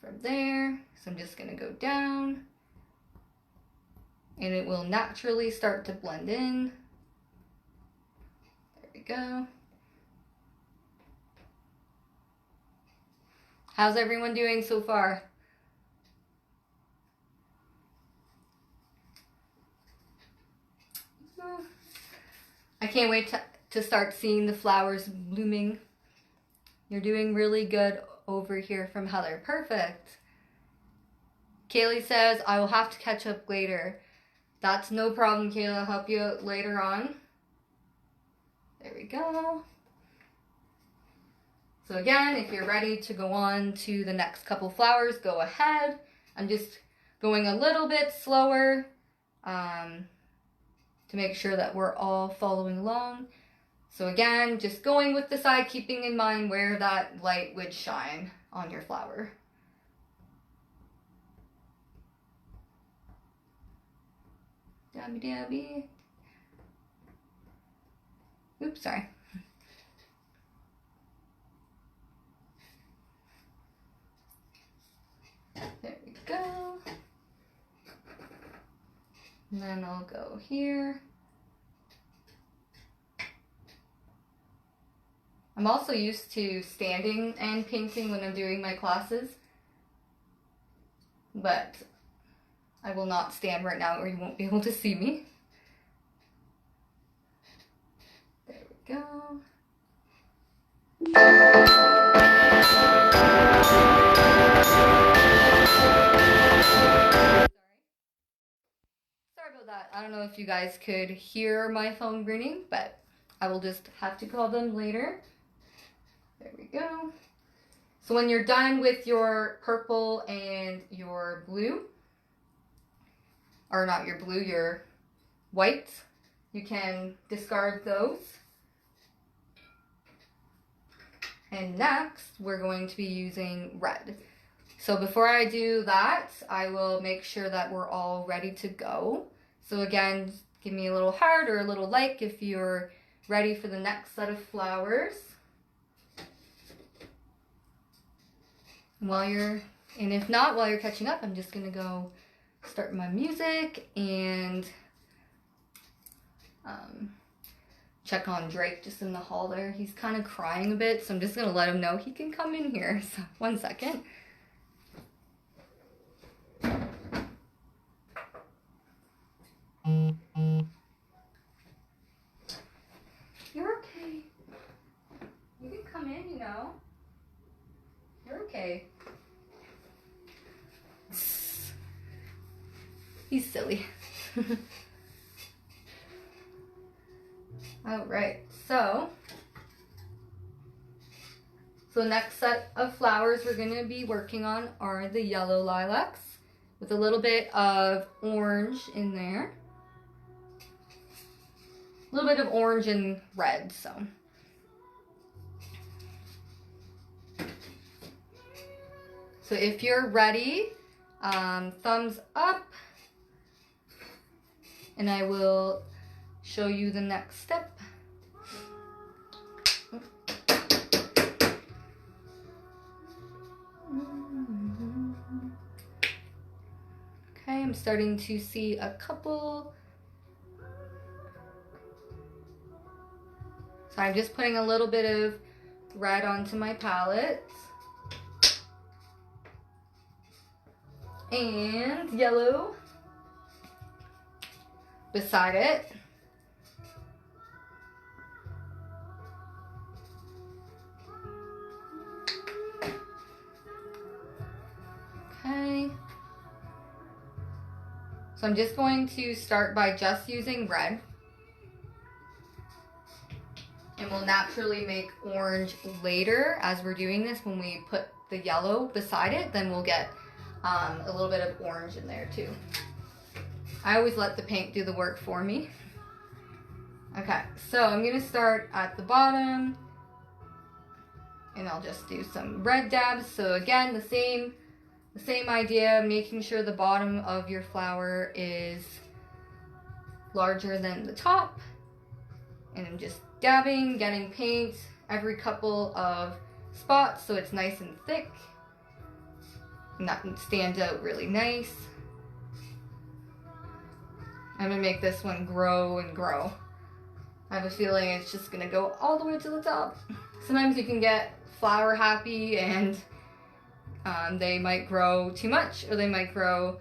from there. So I'm just gonna go down and it will naturally start to blend in. There we go. How's everyone doing so far? I can't wait to start seeing the flowers blooming. You're doing really good over here from Heather. Perfect. Kaylee says, I will have to catch up later. That's no problem, Kayla. I'll help you out later on. There we go. So again, if you're ready to go on to the next couple flowers, go ahead. I'm just going a little bit slower to make sure that we're all following along. So again, just going with the side, keeping in mind where that light would shine on your flower. Dabby dabby. Oops, sorry. There we go. And then I'll go here. I'm also used to standing and painting when I'm doing my classes, but I will not stand right now or you won't be able to see me. There we go. Sorry about that. I don't know if you guys could hear my phone ringing, but I will just have to call them later. There we go. So when you're done with your purple and your blue, or not your blue, your white, you can discard those. And next, we're going to be using red. So before I do that, I will make sure that we're all ready to go. So again, give me a little heart or a little like if you're ready for the next set of flowers. And if not, while you're catching up, I'm just gonna go start my music and check on Drake just in the hall there. He's kind of crying a bit, so I'm just gonna let him know he can come in here. So 1 second. You're okay. You can come in, you know. You're okay. He's silly. All right, so the next set of flowers we're going to be working on are the yellow lilacs with a little bit of orange in there. A little bit of orange and red, so. So if you're ready, thumbs up, and I will show you the next step. Okay, I'm starting to see a couple. So I'm just putting a little bit of red onto my palette. And yellow beside it. Okay. So I'm just going to start by just using red. And we'll naturally make orange later as we're doing this. When we put the yellow beside it, then we'll get a little bit of orange in there too. I always let the paint do the work for me. Okay, so I'm gonna start at the bottom and I'll just do some red dabs. So again, the same idea, making sure the bottom of your flower is larger than the top. And I'm just dabbing, getting paint every couple of spots so it's nice and thick. And that stands out really nice. I'm gonna make this one grow and grow. I have a feeling it's just gonna go all the way to the top. Sometimes you can get flower happy and they might grow too much or they might grow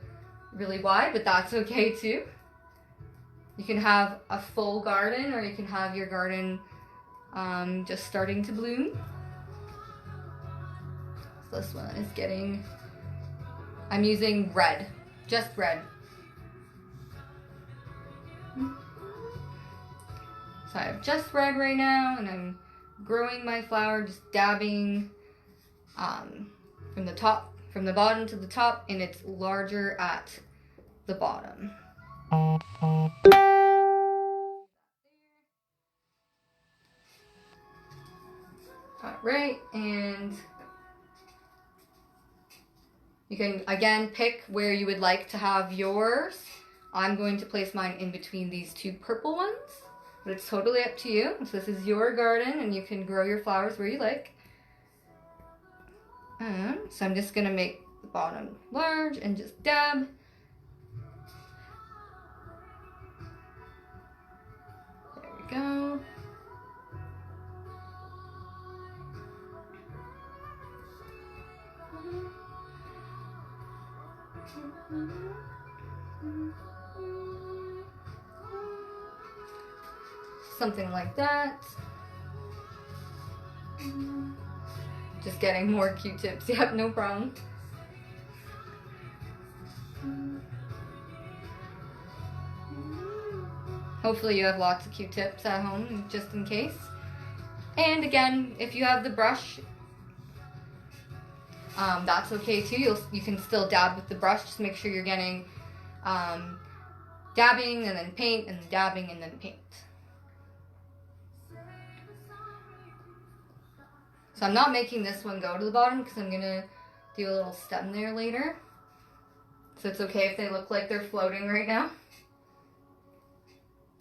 really wide, but that's okay too. You can have a full garden or you can have your garden just starting to bloom. So this one is getting, I'm using red, just red. So I have just red right now and I'm growing my flower, just dabbing from the top, from the bottom to the top, and it's larger at the bottom. Alright, and you can again pick where you would like to have yours. I'm going to place mine in between these two purple ones, but it's totally up to you. So this is your garden and you can grow your flowers where you like. So I'm just gonna make the bottom large and just dab. There we go. Something like that. Just getting more Q-tips. Yep, no problem. Hopefully you have lots of Q-tips at home, just in case. And again, if you have the brush, that's okay too. You can still dab with the brush. Just make sure you're getting dabbing and then paint and dabbing and then paint. So I'm not making this one go to the bottom because I'm gonna do a little stem there later. So it's okay if they look like they're floating right now.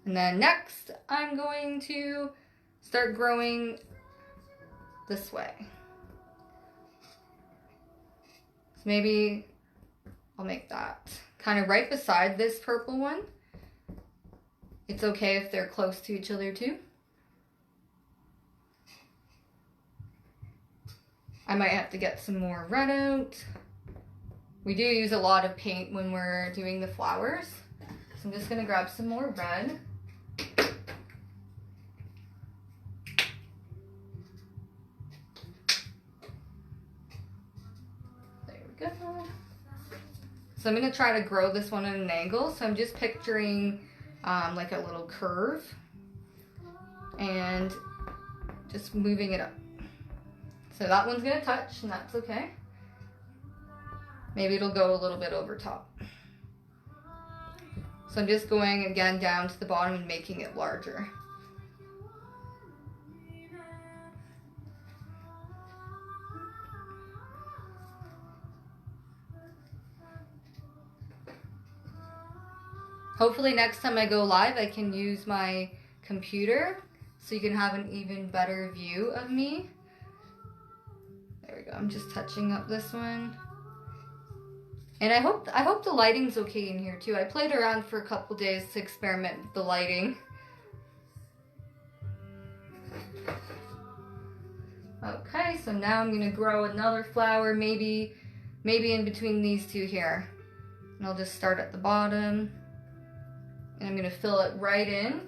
And then next, I'm going to start growing this way. So maybe I'll make that kind of right beside this purple one. It's okay if they're close to each other too. I might have to get some more red out. We do use a lot of paint when we're doing the flowers. So I'm just gonna grab some more red. There we go. So I'm gonna try to grow this one at an angle. So I'm just picturing like a little curve and just moving it up. So that one's gonna touch and that's okay. Maybe it'll go a little bit over top. So I'm just going again down to the bottom and making it larger. Hopefully next time I go live I can use my computer so you can have an even better view of me. There we go, I'm just touching up this one. And I hope the lighting's okay in here too. I played around for a couple days to experiment with the lighting. Okay, so now I'm gonna grow another flower, maybe in between these two here. And I'll just start at the bottom. And I'm gonna fill it right in.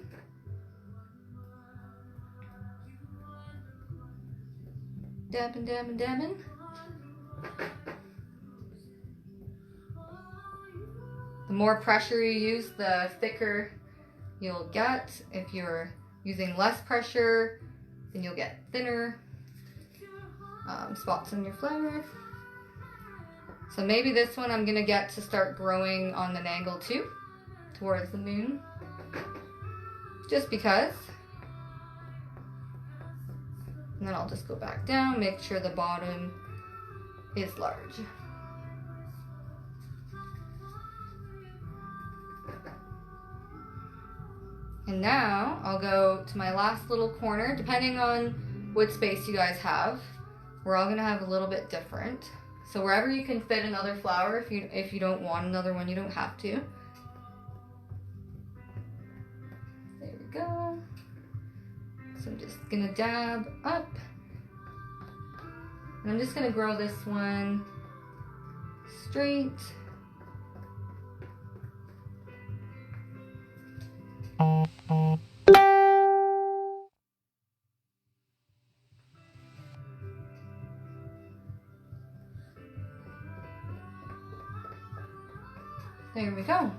Dabbing, dabbing, dabbing. The more pressure you use, the thicker you'll get. If you're using less pressure, then you'll get thinner spots on your flower. So maybe this one I'm gonna get to start growing on an angle too, towards the moon. Just because. And then I'll just go back down, make sure the bottom is large. And now I'll go to my last little corner, depending on what space you guys have. we're all gonna have a little bit different. So wherever you can fit another flower, if you don't want another one, you don't have to. There we go. So I'm just gonna dab up. And I'm just gonna grow this one straight. There we go.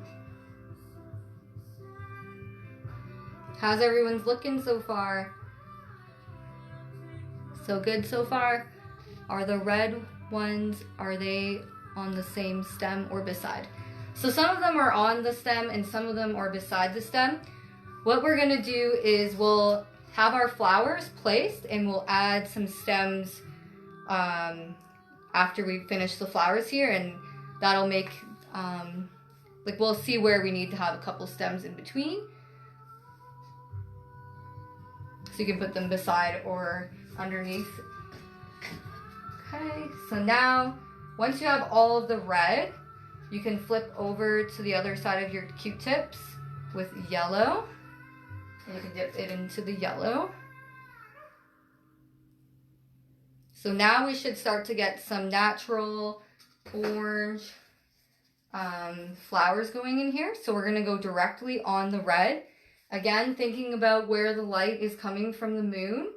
How's everyone's looking so far? So good so far? Are the red ones, are they on the same stem or beside? So some of them are on the stem and some of them are beside the stem. What we're gonna do is we'll have our flowers placed and we'll add some stems after we finish the flowers here, and that'll make, like we'll see where we need to have a couple stems in between. So you can put them beside or underneath. Okay, so now once you have all of the red, you can flip over to the other side of your Q-tips with yellow. And you can dip it into the yellow. So now we should start to get some natural orange flowers going in here. So we're gonna go directly on the red. Again, thinking about where the light is coming from the moon.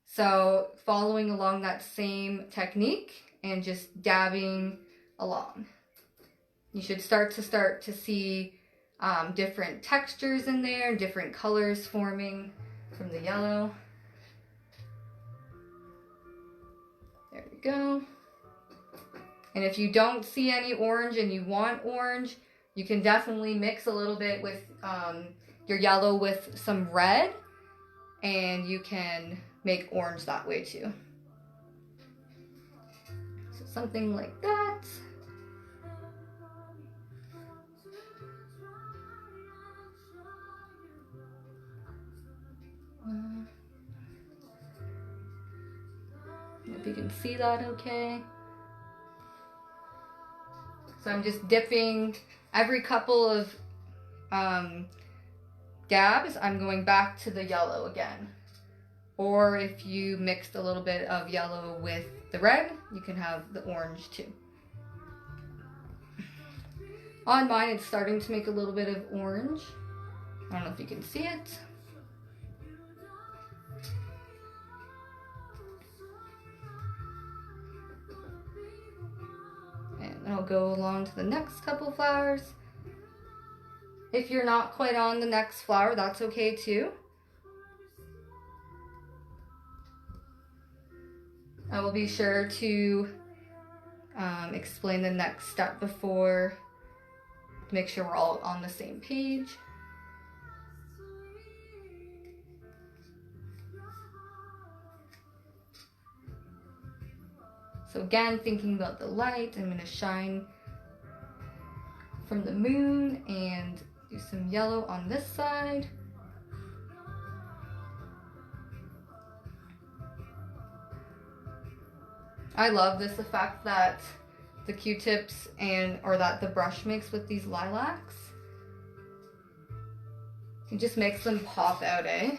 So following along that same technique and just dabbing along. You should start to see different textures in there, different colors forming from the yellow. There we go. And if you don't see any orange and you want orange, you can definitely mix a little bit with your yellow with some red, and you can make orange that way too. So something like that. If you can see that okay. So I'm just dipping every couple of dabs, I'm going back to the yellow again. Or if you mixed a little bit of yellow with the red, you can have the orange too. On mine, it's starting to make a little bit of orange. I don't know if you can see it. And I'll go along to the next couple flowers. If you're not quite on the next flower, that's okay too. I will be sure to explain the next step before, to make sure we're all on the same page. So again, thinking about the light, I'm going to shine from the moon and do some yellow on this side. I love this effect that the Q-tips or that the brush makes with these lilacs. It just makes them pop out, eh?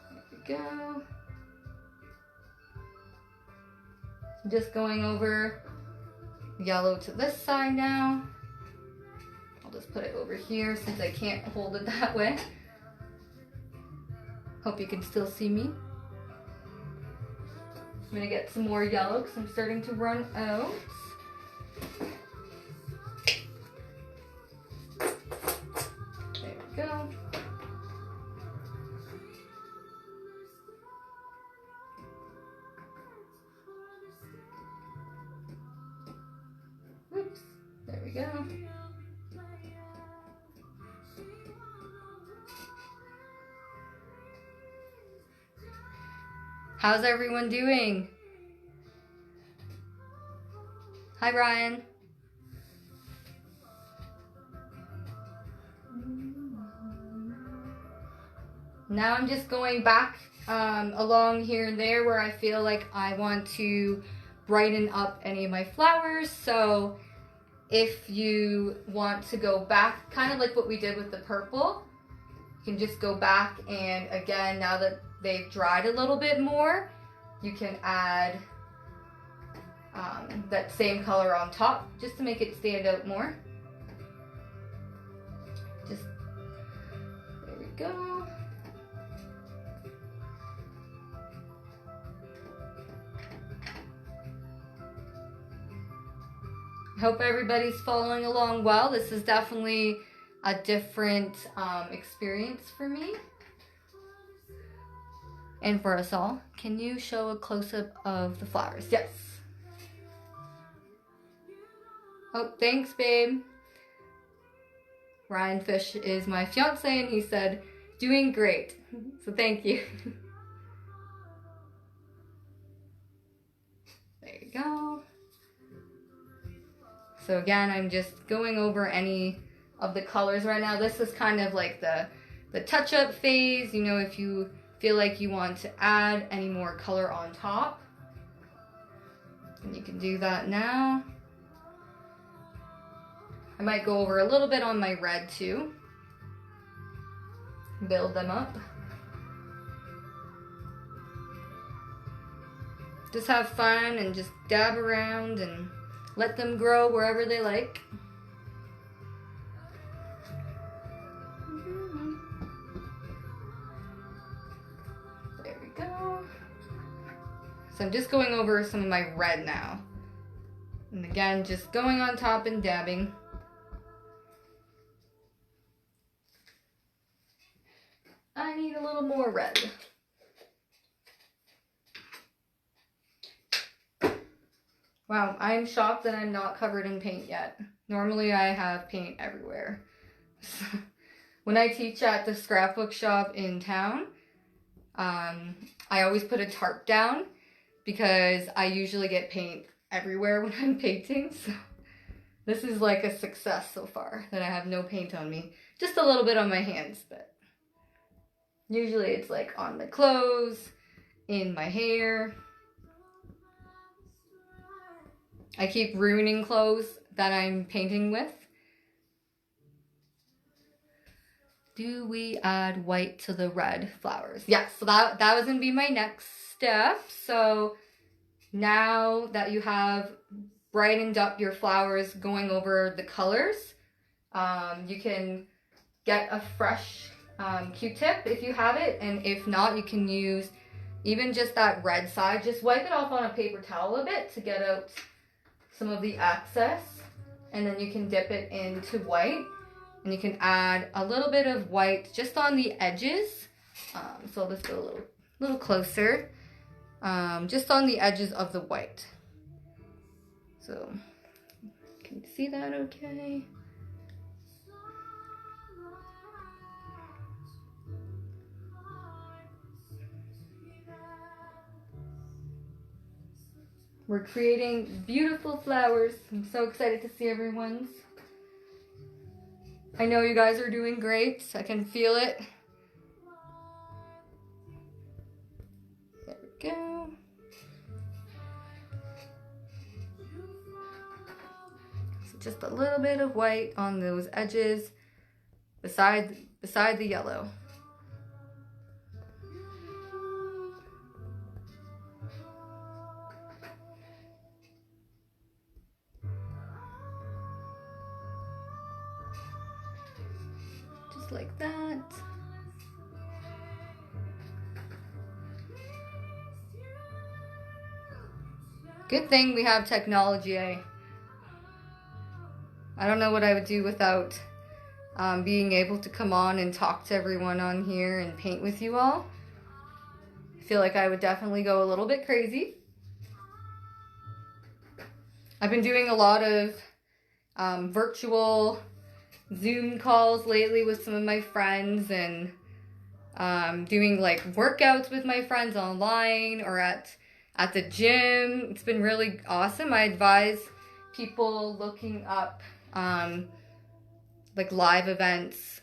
There we go. Just going over yellow to this side now. I'll just put it over here since I can't hold it that way. Hope you can still see me. I'm gonna get some more yellow because I'm starting to run out. There we go. Oops, there we go. How's everyone doing? Hi, Brian. Now I'm just going back along here and there where I feel like I want to brighten up any of my flowers. So if you want to go back, kind of like what we did with the purple, you can just go back and again, now that they've dried a little bit more, you can add that same color on top just to make it stand out more. Just, there we go. Hope everybody's following along well. This is definitely a different experience for me and for us all. Can you show a close-up of the flowers? Yes. Oh, thanks, babe. Ryan Fish is my fiance and he said, doing great. So thank you. There you go. So again, I'm just going over any of the colors right now. This is kind of like the touch-up phase. You know, if you feel like you want to add any more color on top, and you can do that now. I might go over a little bit on my red too. Build them up. Just have fun and just dab around and let them grow wherever they like. There we go. So I'm just going over some of my red now. And again, just going on top and dabbing. I need a little more red. Wow, I'm shocked that I'm not covered in paint yet. Normally I have paint everywhere. When I teach at the scrapbook shop in town, I always put a tarp down because I usually get paint everywhere when I'm painting. So this is like a success so far that I have no paint on me. Just a little bit on my hands, but usually it's like on my clothes, in my hair. I keep ruining clothes that I'm painting with. Do we add white to the red flowers? Yes, so that was gonna be my next step. So now that you have brightened up your flowers going over the colors, you can get a fresh Q-tip if you have it, and if not, you can use even just that red side. Just wipe it off on a paper towel a bit to get out some of the excess, and then you can dip it into white, and you can add a little bit of white just on the edges. So let's go a little closer, just on the edges of the white. So can you see that okay? We're creating beautiful flowers. I'm so excited to see everyone's. I know you guys are doing great. I can feel it. There we go. So just a little bit of white on those edges beside the yellow. Like that. Good thing we have technology, eh? I don't know what I would do without being able to come on and talk to everyone on here and paint with you all. I feel like I would definitely go a little bit crazy. I've been doing a lot of virtual Zoom calls lately with some of my friends, and doing like workouts with my friends online or at the gym. It's been really awesome. I advise people looking up like live events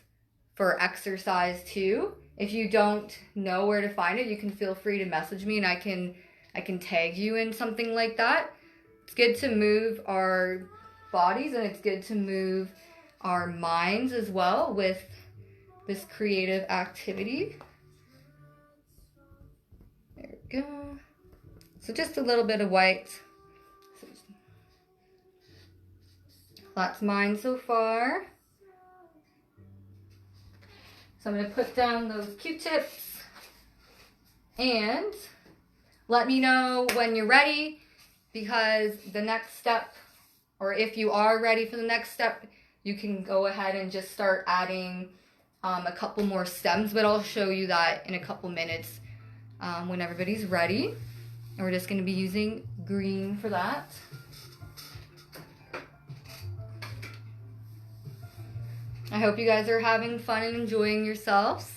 for exercise too, If you don't know where to find it, you can feel free to message me and I can tag you in something like that. It's good to move our bodies and it's good to move our minds as well with this creative activity. There we go. So just a little bit of white. That's mine so far. So I'm going to put down those Q-tips and let me know when you're ready, because the next step, or if you are ready for the next step, you can go ahead and just start adding a couple more stems, but I'll show you that in a couple minutes when everybody's ready. And we're just going to be using green for that. I hope you guys are having fun and enjoying yourselves.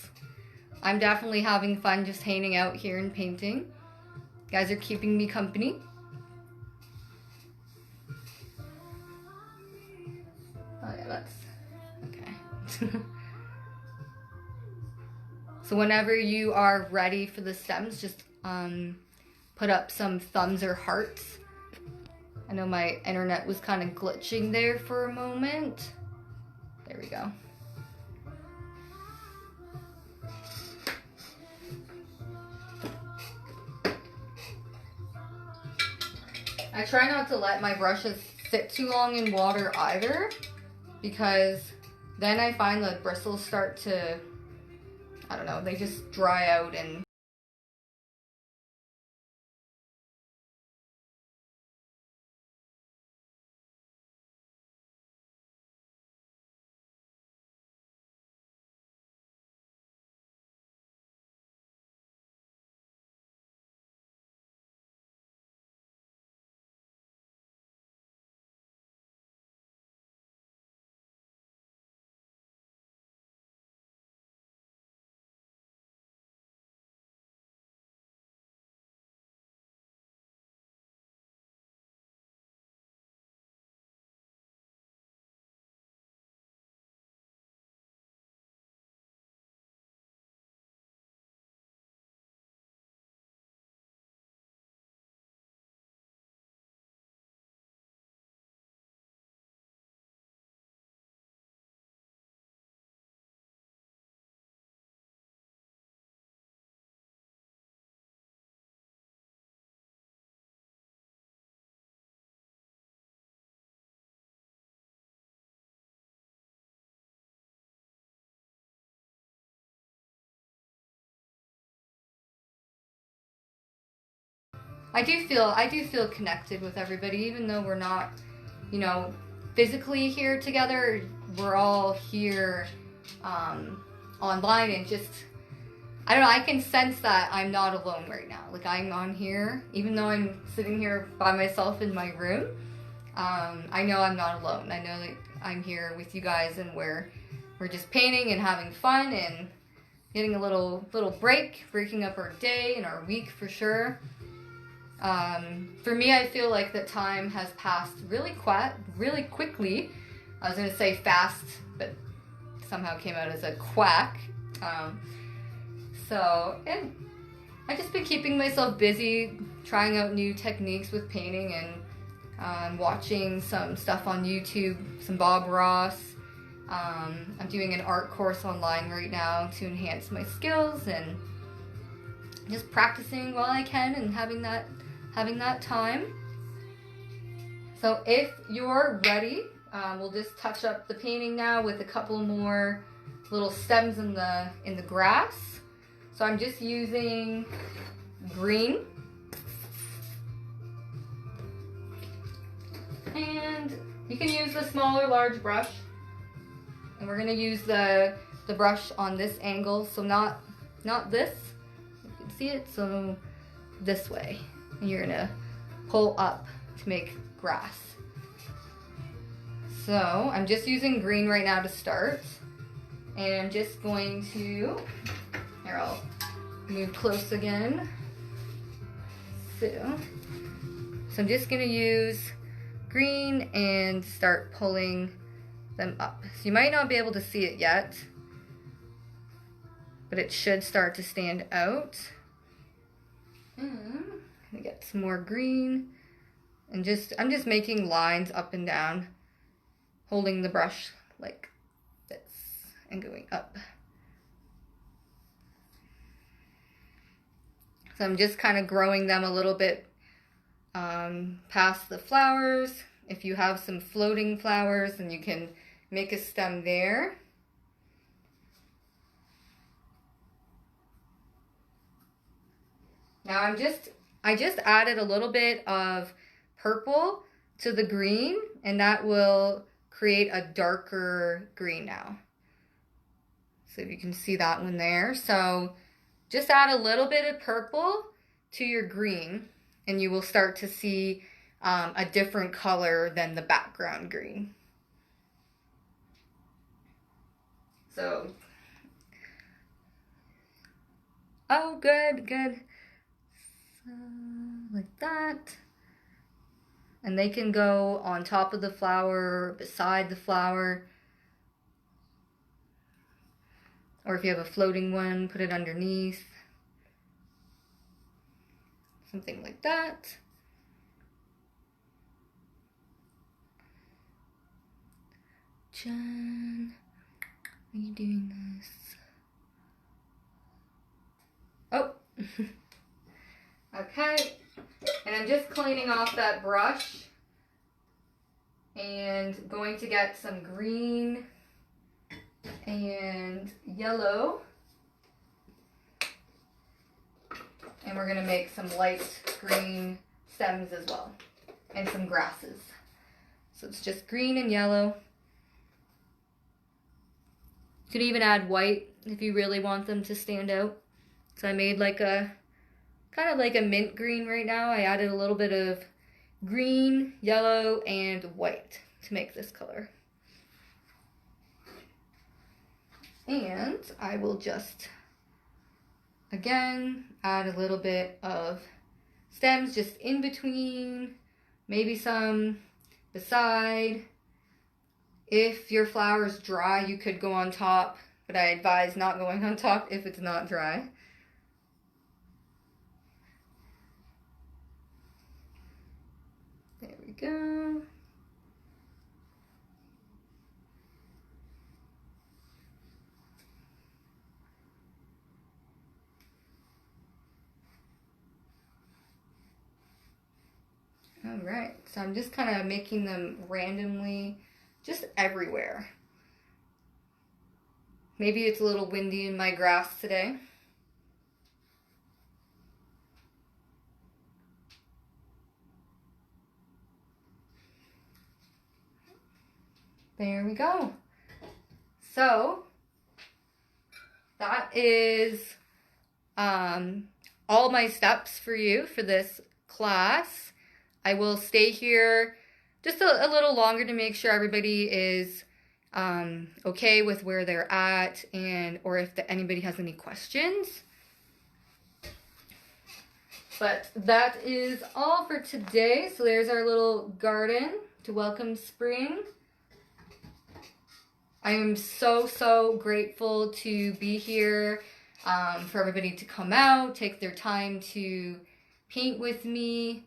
I'm definitely having fun just hanging out here and painting. You guys are keeping me company. Oh yeah, that's okay. So whenever you are ready for the stems, just put up some thumbs or hearts. I know my internet was kind of glitching there for a moment. There we go. I try not to let my brushes sit too long in water either, because then I find the bristles start to, I don't know, they just dry out and I do feel connected with everybody, even though we're not, you know, physically here together. We're all here online, and just, I don't know, I can sense that I'm not alone right now. Like, I'm on here, even though I'm sitting here by myself in my room. I know I'm not alone. I know that I'm here with you guys, and we're just painting and having fun and getting a little break, breaking up our day and our week for sure. For me, I feel like that time has passed really quickly. I was gonna say fast, but somehow came out as a quack. And I've just been keeping myself busy, trying out new techniques with painting, and watching some stuff on YouTube, some Bob Ross. I'm doing an art course online right now to enhance my skills, and just practicing while I can and having that time. So if you're ready, we'll just touch up the painting now with a couple more little stems in the grass. So I'm just using green, and you can use the small or large brush, and we're gonna use the brush on this angle, so not this, you can see it, so this way. And you're gonna pull up to make grass. So I'm just using green right now to start, and I'm just going to, here, I'll move close again. So I'm just gonna use green and start pulling them up. So you might not be able to see it yet, but it should start to stand out. I'm gonna get some more green, and I'm just making lines up and down, holding the brush like this and going up. So I'm just kind of growing them a little bit past the flowers. If you have some floating flowers, then you can make a stem there. Now I just added a little bit of purple to the green, and that will create a darker green now. So if you can see that one there. So just add a little bit of purple to your green, and you will start to see a different color than the background green. So, oh, good, good. So, like that. And they can go on top of the flower, beside the flower. Or if you have a floating one, put it underneath. Something like that. Jen, are you doing this? Oh. Okay. And I'm just cleaning off that brush and going to get some green and yellow. And we're going to make some light green stems as well, and some grasses. So it's just green and yellow. You could even add white if you really want them to stand out. So I made like a, kind of like a mint green right now. I added a little bit of green, yellow, and white to make this color. And I will just, again, add a little bit of stems just in between, maybe some beside. If your flower is dry, you could go on top, but I advise not going on top if it's not dry. There we go. All right, so I'm just kind of making them randomly, just everywhere. Maybe it's a little windy in my grass today. There we go. So that is all my steps for you for this class. I will stay here just a little longer to make sure everybody is okay with where they're at, and or if anybody has any questions. But that is all for today. So there's our little garden to welcome spring. I am so grateful to be here, for everybody to come out, take their time to paint with me.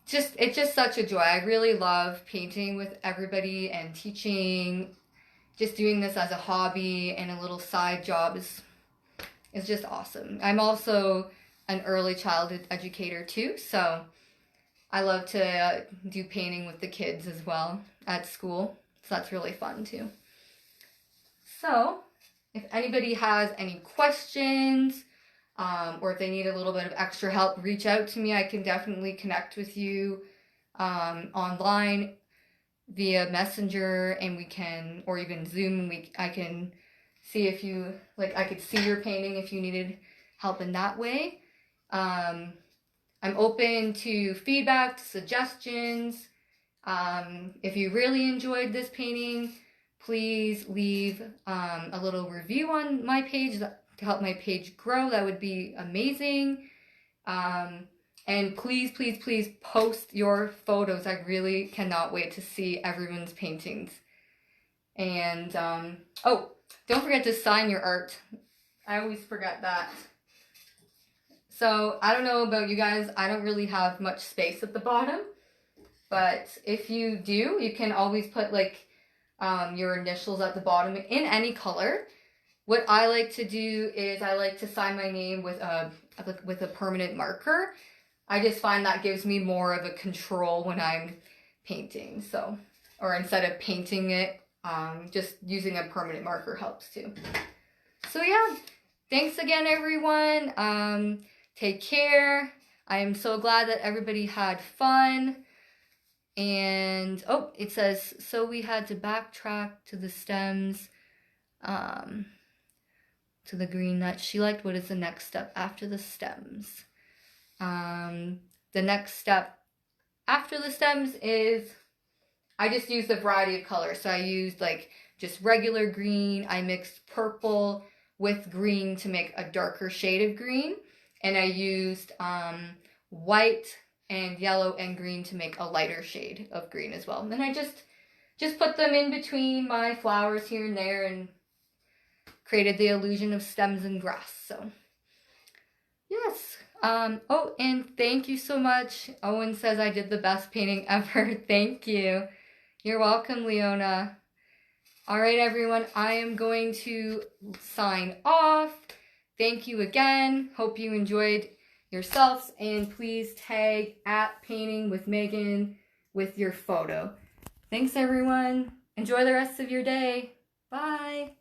It's just such a joy. I really love painting with everybody and teaching. Just doing this as a hobby and a little side job is just awesome. I'm also an early childhood educator too, so I love to do painting with the kids as well at school. So that's really fun too. So if anybody has any questions, or if they need a little bit of extra help, reach out to me. I can definitely connect with you online via Messenger, and we can, or even Zoom. I can see if you, like, I could see your painting if you needed help in that way. I'm open to feedback, suggestions. If you really enjoyed this painting, please leave a little review on my page to help my page grow. That would be amazing. And please post your photos. I really cannot wait to see everyone's paintings. And oh, Don't forget to sign your art. I always forget that. So I don't know about you guys. I don't really have much space at the bottom. But if you do, you can always put like your initials at the bottom in any color. What I like to do is I like to sign my name with a permanent marker. I just find that gives me more of a control when I'm painting. So, or instead of painting it, just using a permanent marker helps too. So yeah, thanks again, everyone. Take care. I am so glad that everybody had fun. And, oh, it says, so we had to backtrack to the stems, to the green that she liked. What is the next step after the stems? The next step after the stems is, I just used a variety of colors. So I used like just regular green. I mixed purple with green to make a darker shade of green. And I used white and yellow and green to make a lighter shade of green as well. And then I just put them in between my flowers here and there and created the illusion of stems and grass. So yes. Oh, and thank you so much. Owen says I did the best painting ever. Thank you. You're welcome, Leona. All right, everyone. I am going to sign off. Thank you again. Hope you enjoyed yourselves, and please tag @paintingwithmegan with your photo. Thanks, everyone. Enjoy the rest of your day. Bye.